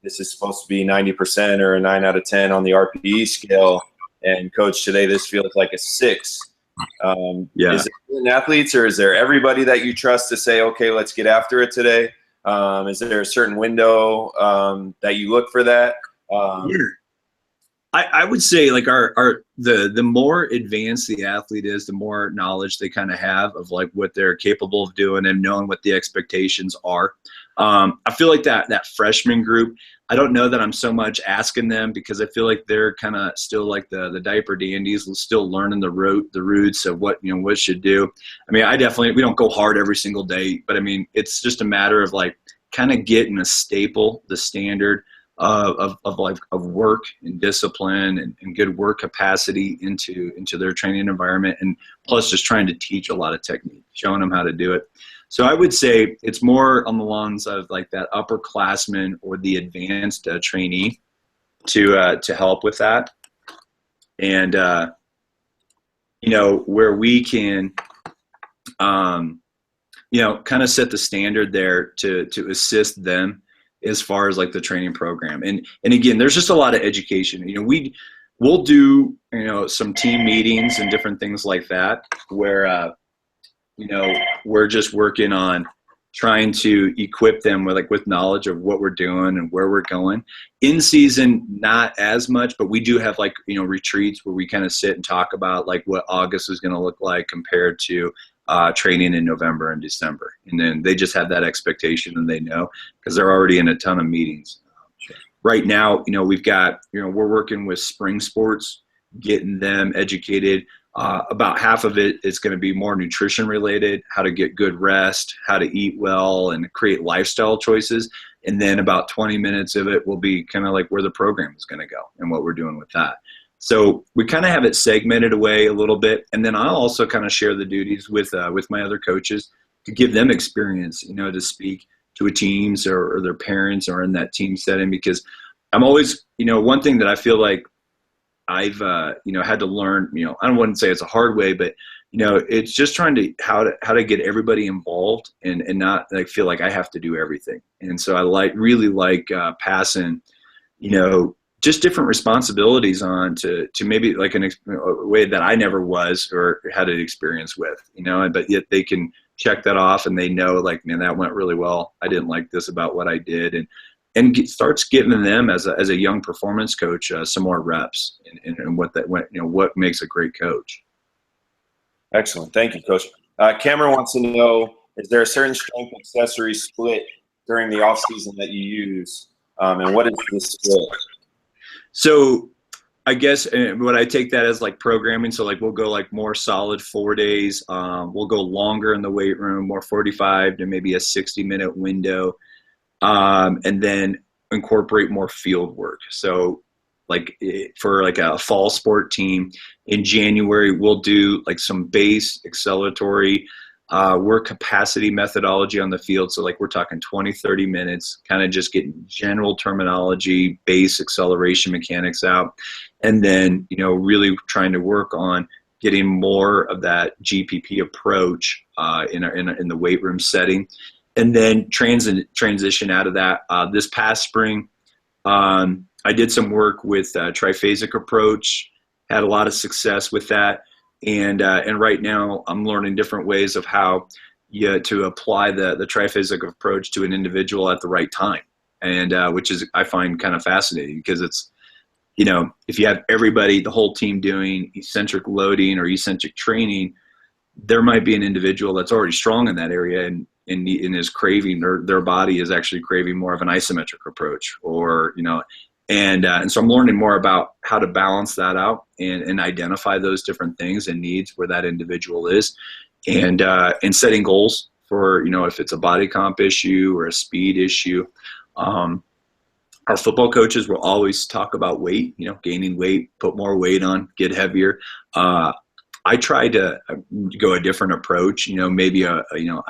this is supposed to be 90% or a 9 out of 10 on the RPE scale, and coach, today this feels like a 6? Is it certain athletes, or is there everybody that you trust to say, okay, let's get after it today? Is there a certain window that you look for that? I would say like the more advanced the athlete is, the more knowledge they kind of have of like what they're capable of doing and knowing what the expectations are. I feel like that freshman group, I don't know that I'm so much asking them, because I feel like they're kind of still like the diaper dandies, still learning the roots of what, what should do. I mean, we don't go hard every single day, but I mean, it's just a matter of like kind of getting the standard of work and discipline and good work capacity into their training environment, and plus just trying to teach a lot of technique, showing them how to do it. So I would say it's more on the lines of like that upperclassman or the advanced trainee to help with that, and where we can kind of set the standard there to assist them as far as like the training program. And again, there's just a lot of education. We'll do, some team meetings and different things like that where, we're just working on trying to equip them with knowledge of what we're doing and where we're going. In season, not as much, but we do have retreats where we kind of sit and talk about like what August is going to look like compared to training in November and December. And then they just have that expectation, and they know because they're already in a ton of meetings. Sure. Right now, we've got, we're working with spring sports, getting them educated. About half of it is going to be more nutrition related, how to get good rest, how to eat well, and create lifestyle choices. And then about 20 minutes of it will be kind of like where the program is going to go and what we're doing with that. So we kind of have it segmented away a little bit. And then I'll also kind of share the duties with my other coaches to give them experience, to speak to a teams or their parents or in that team setting, because I'm always, one thing that I feel like I've had to learn, I don't want to say it's a hard way, but it's just trying to how to get everybody involved and not like feel like I have to do everything. And so I really like passing, just different responsibilities on to maybe like a way that I never was or had an experience with, but yet they can check that off and they know like, man, that went really well. I didn't like this about what I did. And starts giving them as a young performance coach some more reps and what makes a great coach. Excellent. Thank you, Coach. Cameron wants to know, is there a certain strength accessory split during the off season that you use? And what is this split? So I guess what I take that as like programming. So like we'll go like more solid 4 days. We'll go longer in the weight room, more 45 to maybe a 60-minute window. And then incorporate more field work. So like for like a fall sport team in January, we'll do like some base acceleratory work capacity methodology on the field. So like we're talking 20, 30 minutes, kind of just getting general terminology, base acceleration mechanics out. And then, really trying to work on getting more of that GPP approach in the weight room setting. And then transition out of that. This past spring, I did some work with triphasic approach, had a lot of success with that. And right now I'm learning different ways of how to apply the triphasic approach to an individual at the right time. And which is, I find kind of fascinating because it's, if you have everybody, the whole team doing eccentric loading or eccentric training, there might be an individual that's already strong in that area and is craving, their body is actually craving more of an isometric approach, or and so I'm learning more about how to balance that out and identify those different things and needs where that individual is, and setting goals for if it's a body comp issue or a speed issue. Our football coaches will always talk about weight, gaining weight, put more weight on, get heavier. I try to go a different approach, maybe I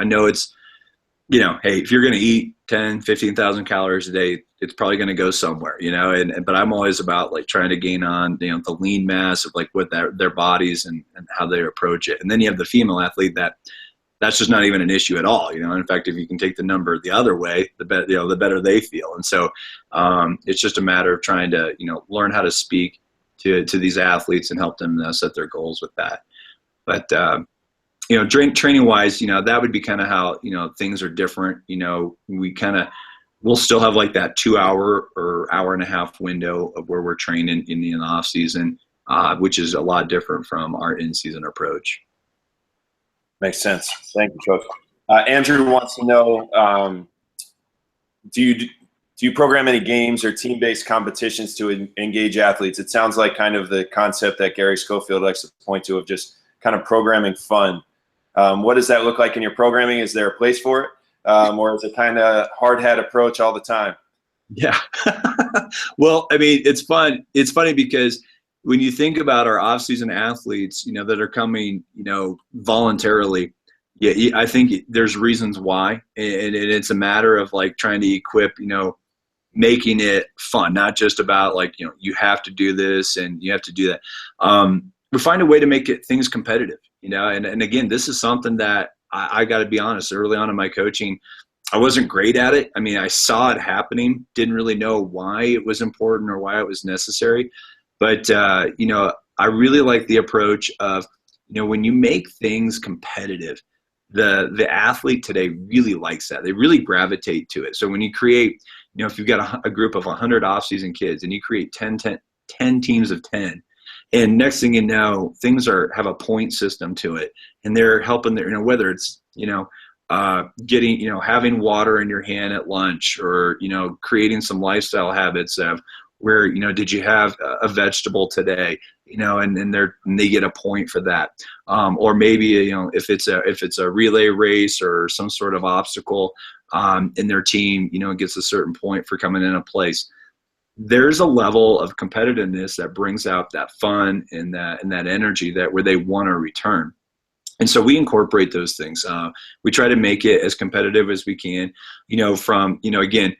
know it's, hey, if you're going to eat 10, 15,000 calories a day, it's probably going to go somewhere, but I'm always about like trying to gain on, the lean mass of like what their bodies and how they approach it. And then you have the female athlete that's just not even an issue at all. In fact, if you can take the number the other way, the better they feel. And so it's just a matter of trying to, learn how to speak to these athletes and help them set their goals with that. But, training wise, that would be kind of how, things are different. We'll still have like that 2 hour or hour and a half window of where we're training in the off season, which is a lot different from our in-season approach. Makes sense. Thank you, Coach. Andrew wants to know, do you program any games or team-based competitions to engage athletes? It sounds like kind of the concept that Gary Schofield likes to point to of just kind of programming fun. What does that look like in your programming? Is there a place for it? Or is it kind of hard hat approach all the time? Yeah. Well, I mean, it's fun. It's funny because when you think about our off-season athletes, that are coming, voluntarily, yeah, I think there's reasons why, and it's a matter of like trying to equip, making it fun, not just about like, you have to do this and you have to do that. We find a way to make things competitive, and again, this is something that I got to be honest, early on in my coaching, I wasn't great at it. I mean, I saw it happening, didn't really know why it was important or why it was necessary. But, I really like the approach of, when you make things competitive, the athlete today really likes that. They really gravitate to it. So when you create, if you've got a group of 100 off-season kids and you create 10 teams of 10, and next thing you know, things have a point system to it, and they're helping whether it's, getting, having water in your hand at lunch, or, creating some lifestyle habits of where, did you have a vegetable today, and they get a point for that. Or maybe, if it's a relay race or some sort of obstacle, and their team, gets a certain point for coming in a place. There's a level of competitiveness that brings out that fun and that energy where they want to return. And so we incorporate those things. We try to make it as competitive as we can, from, again,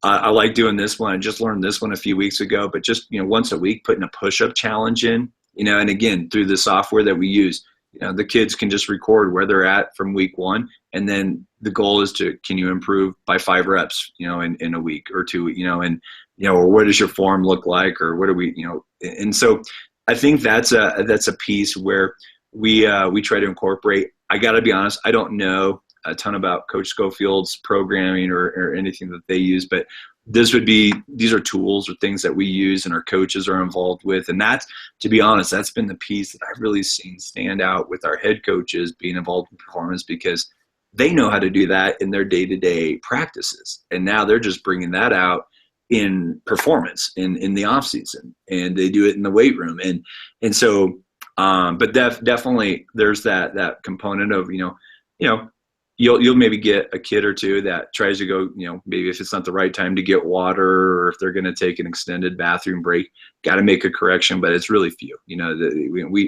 I like doing this one. I just learned this one a few weeks ago, but just, once a week, putting a push-up challenge in, and again, through the software that we use, the kids can just record where they're at from week one. And then the goal is can you improve by 5 reps, in a week or 2, or what does your form look like, or what do we, and so I think that's a piece where we try to incorporate. I got to be honest, I don't know a ton about Coach Schofield's programming or anything that they use, but these are tools or things that we use and our coaches are involved with. And that's, to be honest, that's been the piece that I've really seen stand out with our head coaches being involved in performance, because they know how to do that in their day-to-day practices. And now they're just bringing that out in performance in the off season, and they do it in the weight room. And so, but definitely there's that component of, you'll maybe get a kid or two that tries to go, maybe if it's not the right time to get water, or if they're going to take an extended bathroom break, got to make a correction, but it's really few.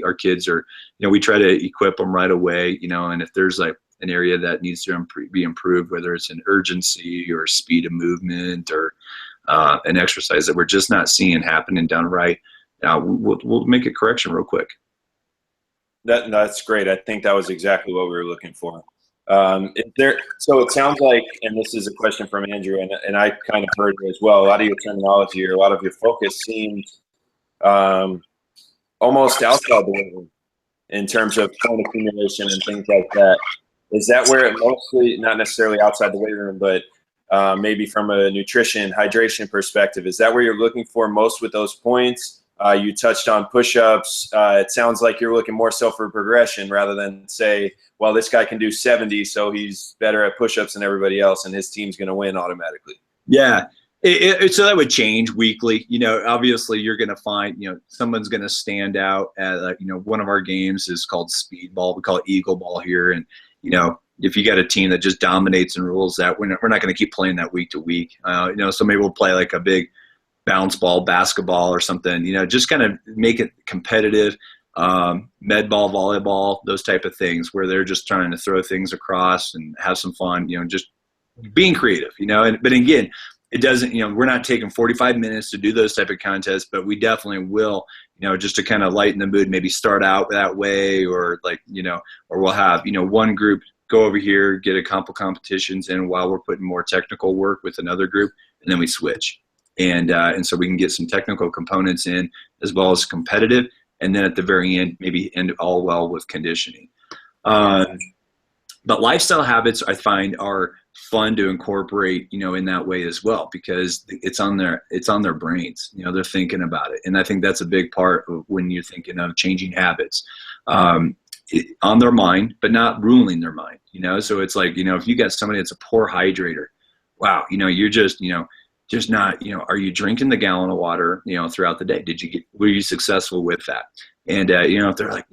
Our kids are, we try to equip them right away, and if there's like an area that needs to be improved, whether it's an urgency or speed of movement or an exercise that we're just not seeing happening done right, we'll make a correction real quick. That's great. I think that was exactly what we were looking for. So it sounds like, and this is a question from Andrew, and I kind of heard it as well, a lot of your terminology or a lot of your focus seems almost outside the weight room in terms of point accumulation and things like that. Is that where it mostly, not necessarily outside the weight room, but maybe from a nutrition, hydration perspective, is that where you're looking for most with those points? You touched on push-ups. It sounds like you're looking more so for progression rather than say, well, this guy can do 70, so he's better at push-ups than everybody else, and his team's going to win automatically. Yeah. So that would change weekly. Obviously you're going to find, someone's going to stand out at, one of our games is called speed ball. We call it eagle ball here. And, if you got a team that just dominates and rules that, we're not going to keep playing that week to week. So maybe we'll play like a big bounce ball, basketball or something, just kind of make it competitive, med ball, volleyball, those type of things where they're just trying to throw things across and have some fun, just being creative, but again, it doesn't, we're not taking 45 minutes to do those type of contests, but we definitely will, just to kind of lighten the mood, maybe start out that way, or like, or we'll have, one group go over here, get a couple competitions in while we're putting more technical work with another group, and then we switch. And so we can get some technical components in as well as competitive. And then at the very end, maybe end all well with conditioning. But lifestyle habits I find are fun to incorporate, in that way as well, because it's on their brains, they're thinking about it. And I think that's a big part of when you're thinking of changing habits, on their mind, but not ruling their mind, so it's like, if you got somebody that's a poor hydrator, wow, you're just not, are you drinking the gallon of water, throughout the day? Were you successful with that? And, if they're like,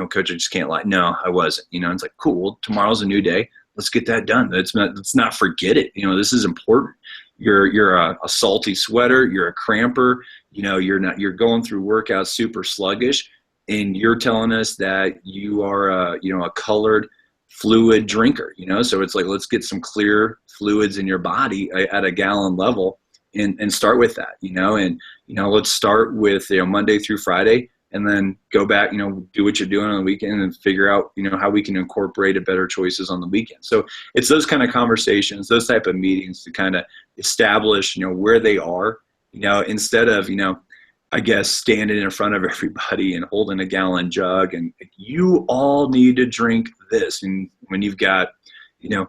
coach, I just can't lie. No, I wasn't, it's like, cool. Well, tomorrow's a new day. Let's get that done. Let's not forget it. This is important. You're a salty sweater. You're a cramper. You're going through workouts super sluggish, and you're telling us that you are a colored fluid drinker, so it's like, let's get some clear fluids in your body at a gallon level. And start with that, and, let's start with, Monday through Friday, and then go back, do what you're doing on the weekend and figure out, how we can incorporate better choices on the weekend. So it's those kind of conversations, those type of meetings to kind of establish, where they are, instead of, I guess, standing in front of everybody and holding a gallon jug and you all need to drink this. And when you've got,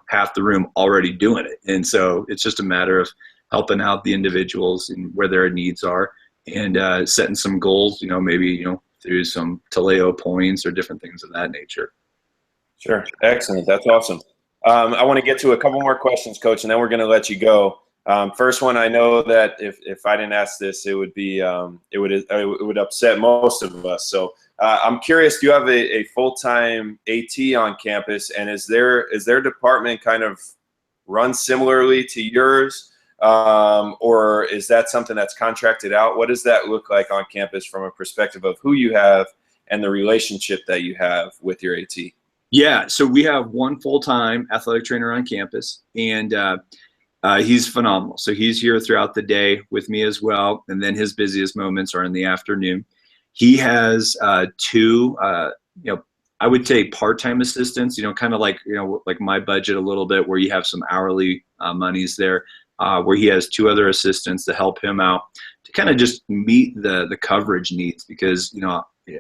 half the room already doing it. And so it's just a matter of helping out the individuals and where their needs are, and setting some goals, maybe, through some Taleo points or different things of that nature. Sure. Excellent. That's awesome. I want to get to a couple more questions, Coach, and then we're going to let you go. First one, I know that if I didn't ask this, it would upset most of us. So I'm curious, do you have a full-time AT on campus, and is their department kind of run similarly to yours? Or is that something that's contracted out? What does that look like on campus from a perspective of who you have and the relationship that you have with your AT? Yeah, so we have one full-time athletic trainer on campus, and He's phenomenal. So he's here throughout the day with me as well, and then his busiest moments are in the afternoon. He has two, I would say part-time assistants. Kind of like like my budget a little bit, where you have some hourly monies there, where he has two other assistants to help him out to kind of just meet the coverage needs, because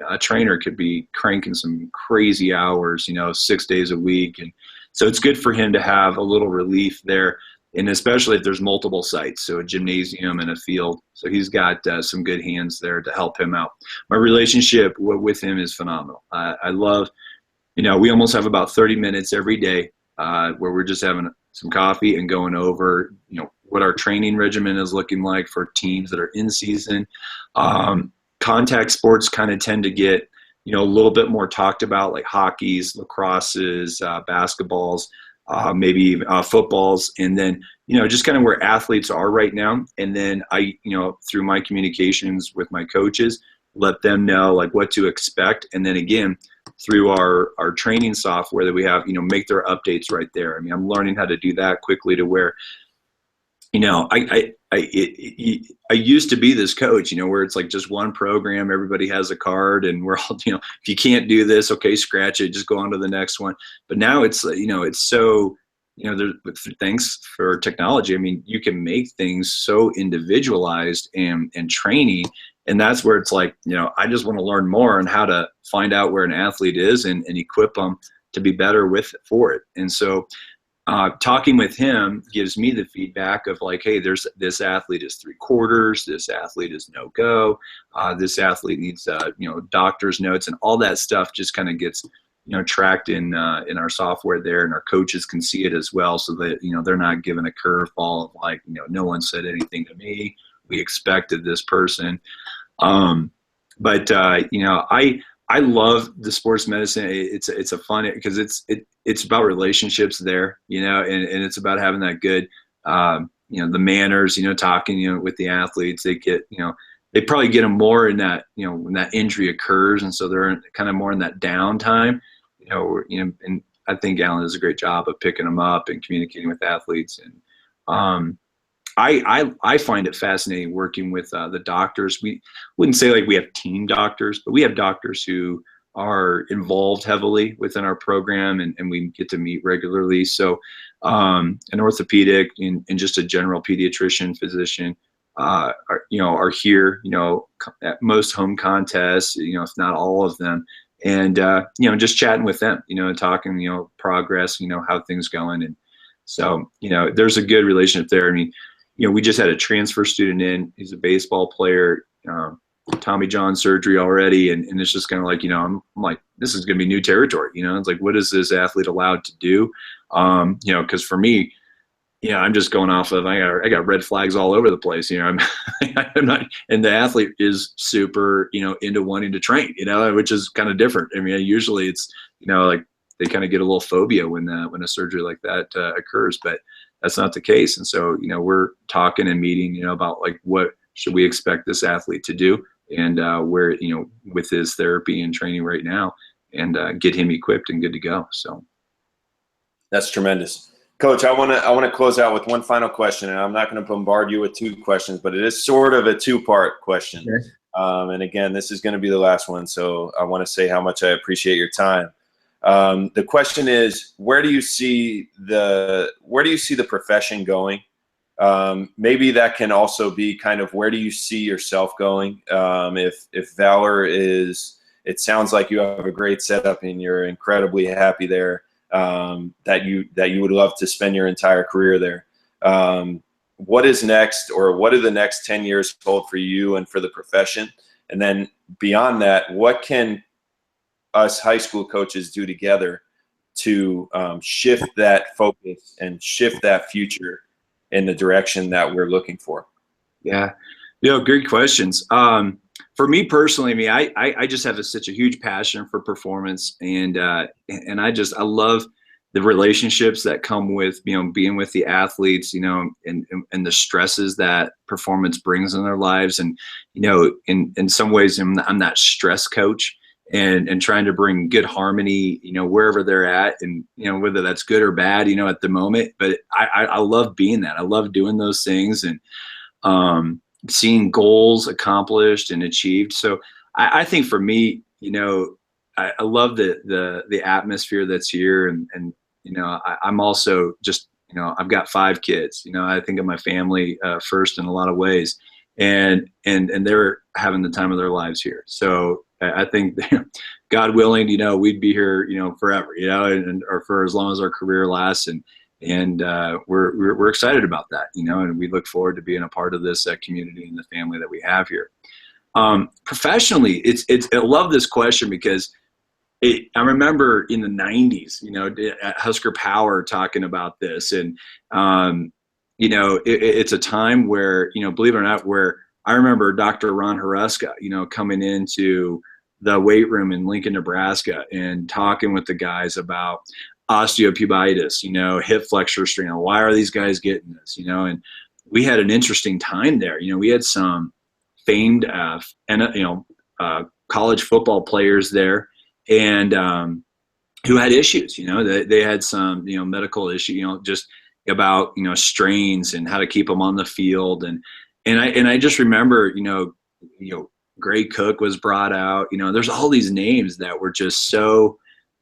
a trainer could be cranking some crazy hours, 6 days a week, and so it's good for him to have a little relief there. And especially if there's multiple sites, so a gymnasium and a field. So he's got some good hands there to help him out. My relationship with him is phenomenal. I love, we almost have about 30 minutes every day where we're just having some coffee and going over, what our training regimen is looking like for teams that are in season. Contact sports kind of tend to get, a little bit more talked about, like hockeys, lacrosses, basketballs. Maybe even footballs, and then just kind of where athletes are right now. And then I through my communications with my coaches, let them know like what to expect, and then again through our training software that we have, make their updates right there. I mean, I'm learning how to do that quickly to where I used to be this coach, where it's like just one program, everybody has a card, and we're all, if you can't do this, okay, scratch it, just go on to the next one. But now it's, it's so, thanks for technology. I mean, you can make things so individualized and training. And that's where it's like, I just want to learn more on how to find out where an athlete is and equip them to be better for it. And so, talking with him gives me the feedback of like, hey, this athlete is 3/4, this athlete is no go, this athlete needs doctor's notes, and all that stuff just kind of gets tracked in our software there, and our coaches can see it as well, so that they're not given a curveball of like no one said anything to me, we expected this person. But I love the sports medicine. It's a fun, because it's about relationships there, and it's about having that good, the manners, talking, with the athletes. They get, they probably get them more in that, when that injury occurs, and so they're kind of more in that downtime, and I think Alan does a great job of picking them up and communicating with athletes. And I find it fascinating working with the doctors. We wouldn't say like we have team doctors, but we have doctors who are involved heavily within our program, and we get to meet regularly. So an orthopedic and just a general pediatrician physician are here, at most home contests, if not all of them. And, just chatting with them, and talking, progress, how things going. And so, there's a good relationship there. I mean, we just had a transfer student in. He's a baseball player, Tommy John surgery already. And it's just kind of like, I'm like, this is going to be new territory. It's like, what is this athlete allowed to do? Because for me, I'm just going off of, I got red flags all over the place. I'm not, and the athlete is super, into wanting to train, which is kind of different. I mean, usually it's, like they kind of get a little phobia when a surgery like that occurs, but that's not the case. And so, we're talking and meeting, about like, what should we expect this athlete to do, and where, with his therapy and training right now, and get him equipped and good to go. So that's tremendous. Coach, I want to close out with one final question, and I'm not going to bombard you with two questions, but it is sort of a two-part question. Okay. And again, this is going to be the last one, so I want to say how much I appreciate your time. The question is, where do you see the profession going? Maybe that can also be kind of, where do you see yourself going? If Valor is, it sounds like you have a great setup and you're incredibly happy there. That you would love to spend your entire career there. What is next, or what do the next 10 years hold for you and for the profession? And then beyond that, what can us high school coaches do together to shift that focus and shift that future in the direction that we're looking for? Yeah, great questions. For me personally, I mean, I just have such a huge passion for performance, and I love the relationships that come with, being with the athletes, and the stresses that performance brings in their lives. And, in some ways I'm that stress coach, and trying to bring good harmony, wherever they're at, and whether that's good or bad, at the moment. But I love being that. I love doing those things, and seeing goals accomplished and achieved. So I think for me, I love the atmosphere that's here, and I'm also just, I've got 5 kids. I think of my family first in a lot of ways, and they're having the time of their lives here. So I think, God willing, we'd be here, forever, and or for as long as our career lasts, and we're excited about that, and we look forward to being a part of this community and the family that we have here. Professionally, I love this question because I remember in the 90s, at Husker Power talking about this, and it's a time where, believe it or not, where I remember Dr. Ron Huruska, coming into the weight room in Lincoln, Nebraska, and talking with the guys about osteopubitis, hip flexor strain. Why are these guys getting this? And we had an interesting time there. We had some famed college football players there, and who had issues. They had some medical issue, just about strains and how to keep them on the field, and I just remember Greg Cook was brought out. There's all these names that were just so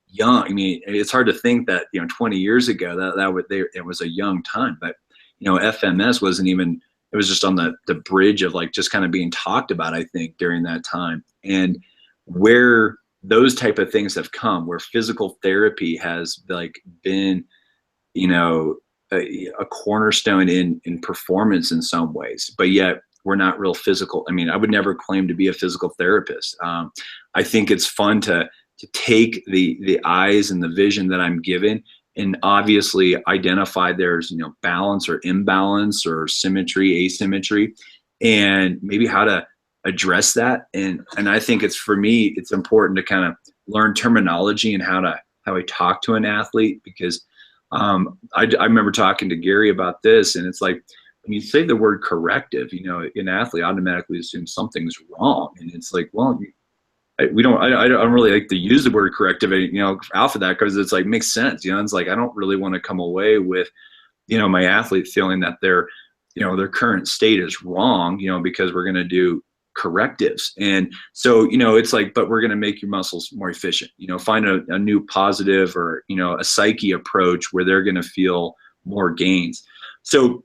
young. I mean, it's hard to think that 20 years ago it was a young time, but FMS wasn't even. It was just on the bridge of like just kind of being talked about, I think, during that time. And where those type of things have come, where physical therapy has like been, a cornerstone in performance in some ways, but yet we're not real physical. I mean, I would never claim to be a physical therapist. I think it's fun to take the eyes and the vision that I'm given, and obviously identify there's balance or imbalance or symmetry, asymmetry, and maybe how to address that. And I think for me, it's important to kind of learn terminology and how I talk to an athlete, because I remember talking to Gary about this, and it's like, when you say the word corrective, an athlete automatically assumes something's wrong, and it's like, well, I don't really like to use the word corrective, off of that, because it's like, makes sense. It's like, I don't really want to come away with, my athlete feeling that their current state is wrong, because we're going to do correctives. And so, it's like, but we're going to make your muscles more efficient, find a new positive or, a psyche approach where they're going to feel more gains. So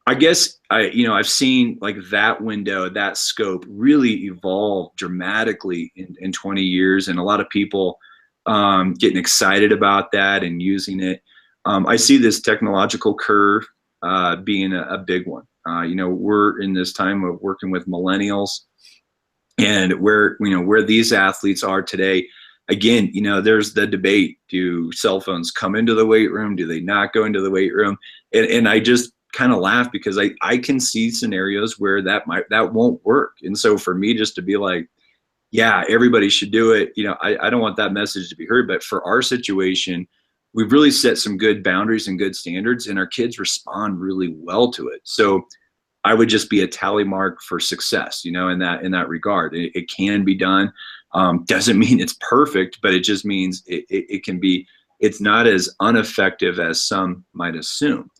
I guess I've seen like that window, that scope really evolve dramatically in 20 years, and a lot of people getting excited about that and using it. I see this technological curve being a big one. We're in this time of working with millennials, and where these athletes are today. Again, there's the debate: do cell phones come into the weight room? Do they not go into the weight room? And I just kind of laugh, because I can see scenarios where that won't work. And so for me, just to be like, yeah, everybody should do it, I don't want that message to be heard. But for our situation, we've really set some good boundaries and good standards, and our kids respond really well to it. So I would just be a tally mark for success, in that regard. It can be done. Doesn't mean it's perfect, but it just means it can be. It's not as ineffective as some might assume.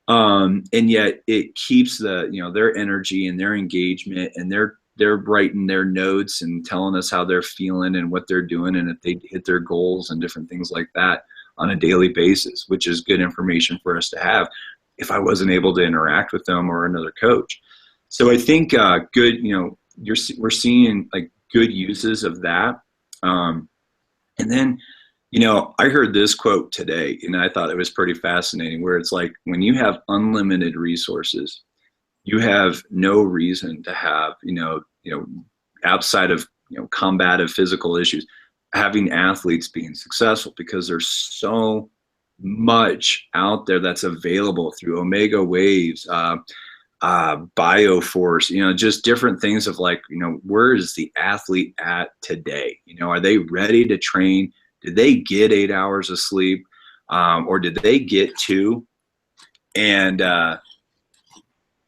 And yet it keeps their energy and their engagement, and they're writing their notes and telling us how they're feeling and what they're doing, and if they hit their goals and different things like that on a daily basis, which is good information for us to have if I wasn't able to interact with them or another coach. So I think we're seeing like good uses of that. And then I heard this quote today, and I thought it was pretty fascinating, where it's like, when you have unlimited resources, you have no reason to have, outside of, combative physical issues, having athletes being successful, because there's so much out there that's available through Omega Waves, Bioforce, just different things of like, where is the athlete at today? Are they ready to train? Did they get 8 hours of sleep? Or did they get 2? And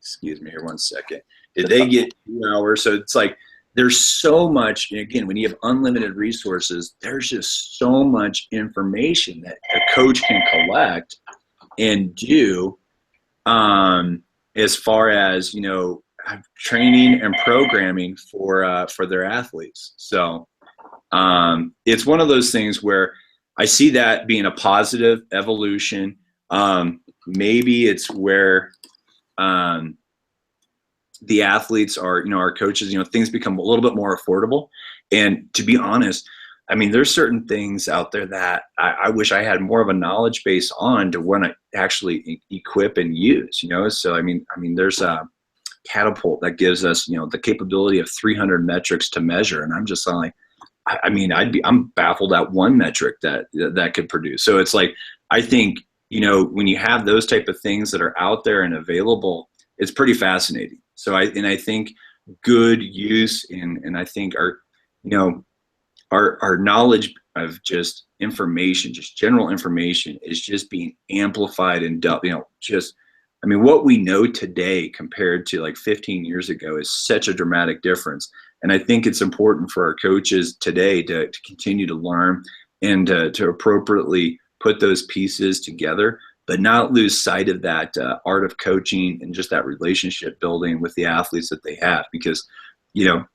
excuse me here 1 second. Did they get 2 hours? So it's like, there's so much, again, when you have unlimited resources, there's just so much information that a coach can collect and do, as far as, you know, training and programming for their athletes. So it's one of those things where I see that being a positive evolution. Maybe it's where the athletes are, you know, our coaches, you know, things become a little bit more affordable. And to be honest, I mean, there's certain things out there that I wish I had more of a knowledge base on to want to actually equip and use, you know? So, I mean, there's a Catapult that gives us, you know, the capability of 300 metrics to measure. And I'm just like, I mean, I'm baffled at one metric that could produce. So it's like, I think, you know, when you have those type of things that are out there and available, it's pretty fascinating. So I think good use and I think our, you know, our knowledge of just information, just general information is just being amplified and, you know, just, I mean, what we know today compared to like 15 years ago is such a dramatic difference. And I think it's important for our coaches today to continue to learn and to appropriately put those pieces together, but not lose sight of that art of coaching and just that relationship building with the athletes that they have. Because, you know,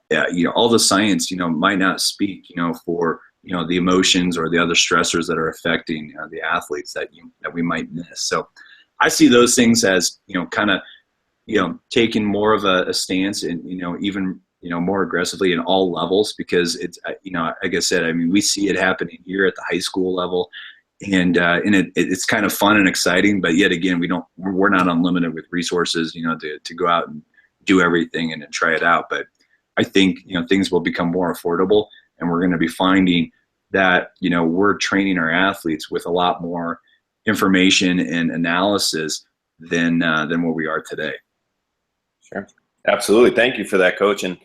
all the science, you know, might not speak, you know, for, you know, the emotions or the other stressors that are affecting the athletes that we might miss. So I see those things as, you know, kind of, you know, taking more of a stance and, you know, even, you know, more aggressively in all levels, because it's, you know, like I said, I mean, we see it happening here at the high school level, and it's kind of fun and exciting, but yet again, we're not unlimited with resources, you know, to go out and do everything and try it out. But I think, you know, things will become more affordable, and we're going to be finding that, you know, we're training our athletes with a lot more information and analysis than what we are today. Sure. Absolutely. Thank you for that, Coach. And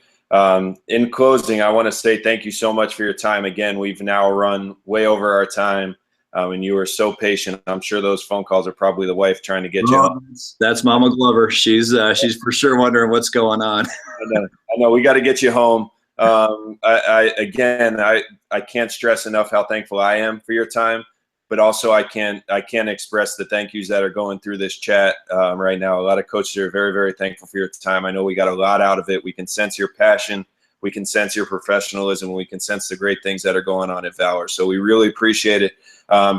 in closing, I want to say thank you so much for your time. Again, we've now run way over our time, and you were so patient. I'm sure those phone calls are probably the wife trying to get you home. That's Mama Glover. She's for sure wondering what's going on. I know. We got to get you home. I can't stress enough how thankful I am for your time, but also I can't express the thank yous that are going through this chat right now. A lot of coaches are very, very thankful for your time. I know we got a lot out of it. We can sense your passion. We can sense your professionalism. We can sense the great things that are going on at Valor. So we really appreciate it.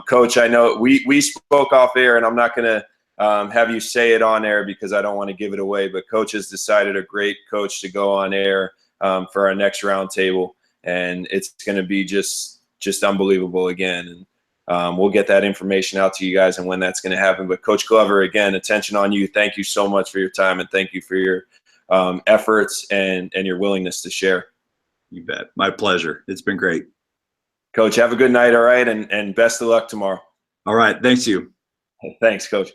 Coach, I know we spoke off air, and I'm not going to have you say it on air because I don't want to give it away, but Coach has decided a great coach to go on air for our next roundtable, and it's going to be just unbelievable again. And we'll get that information out to you guys and when that's going to happen. But Coach Glover, again, attention on you. Thank you so much for your time, and thank you for your efforts and your willingness to share. You bet. My pleasure. It's been great. Coach, have a good night, all right? And best of luck tomorrow. All right. Thanks you. Thanks, Coach.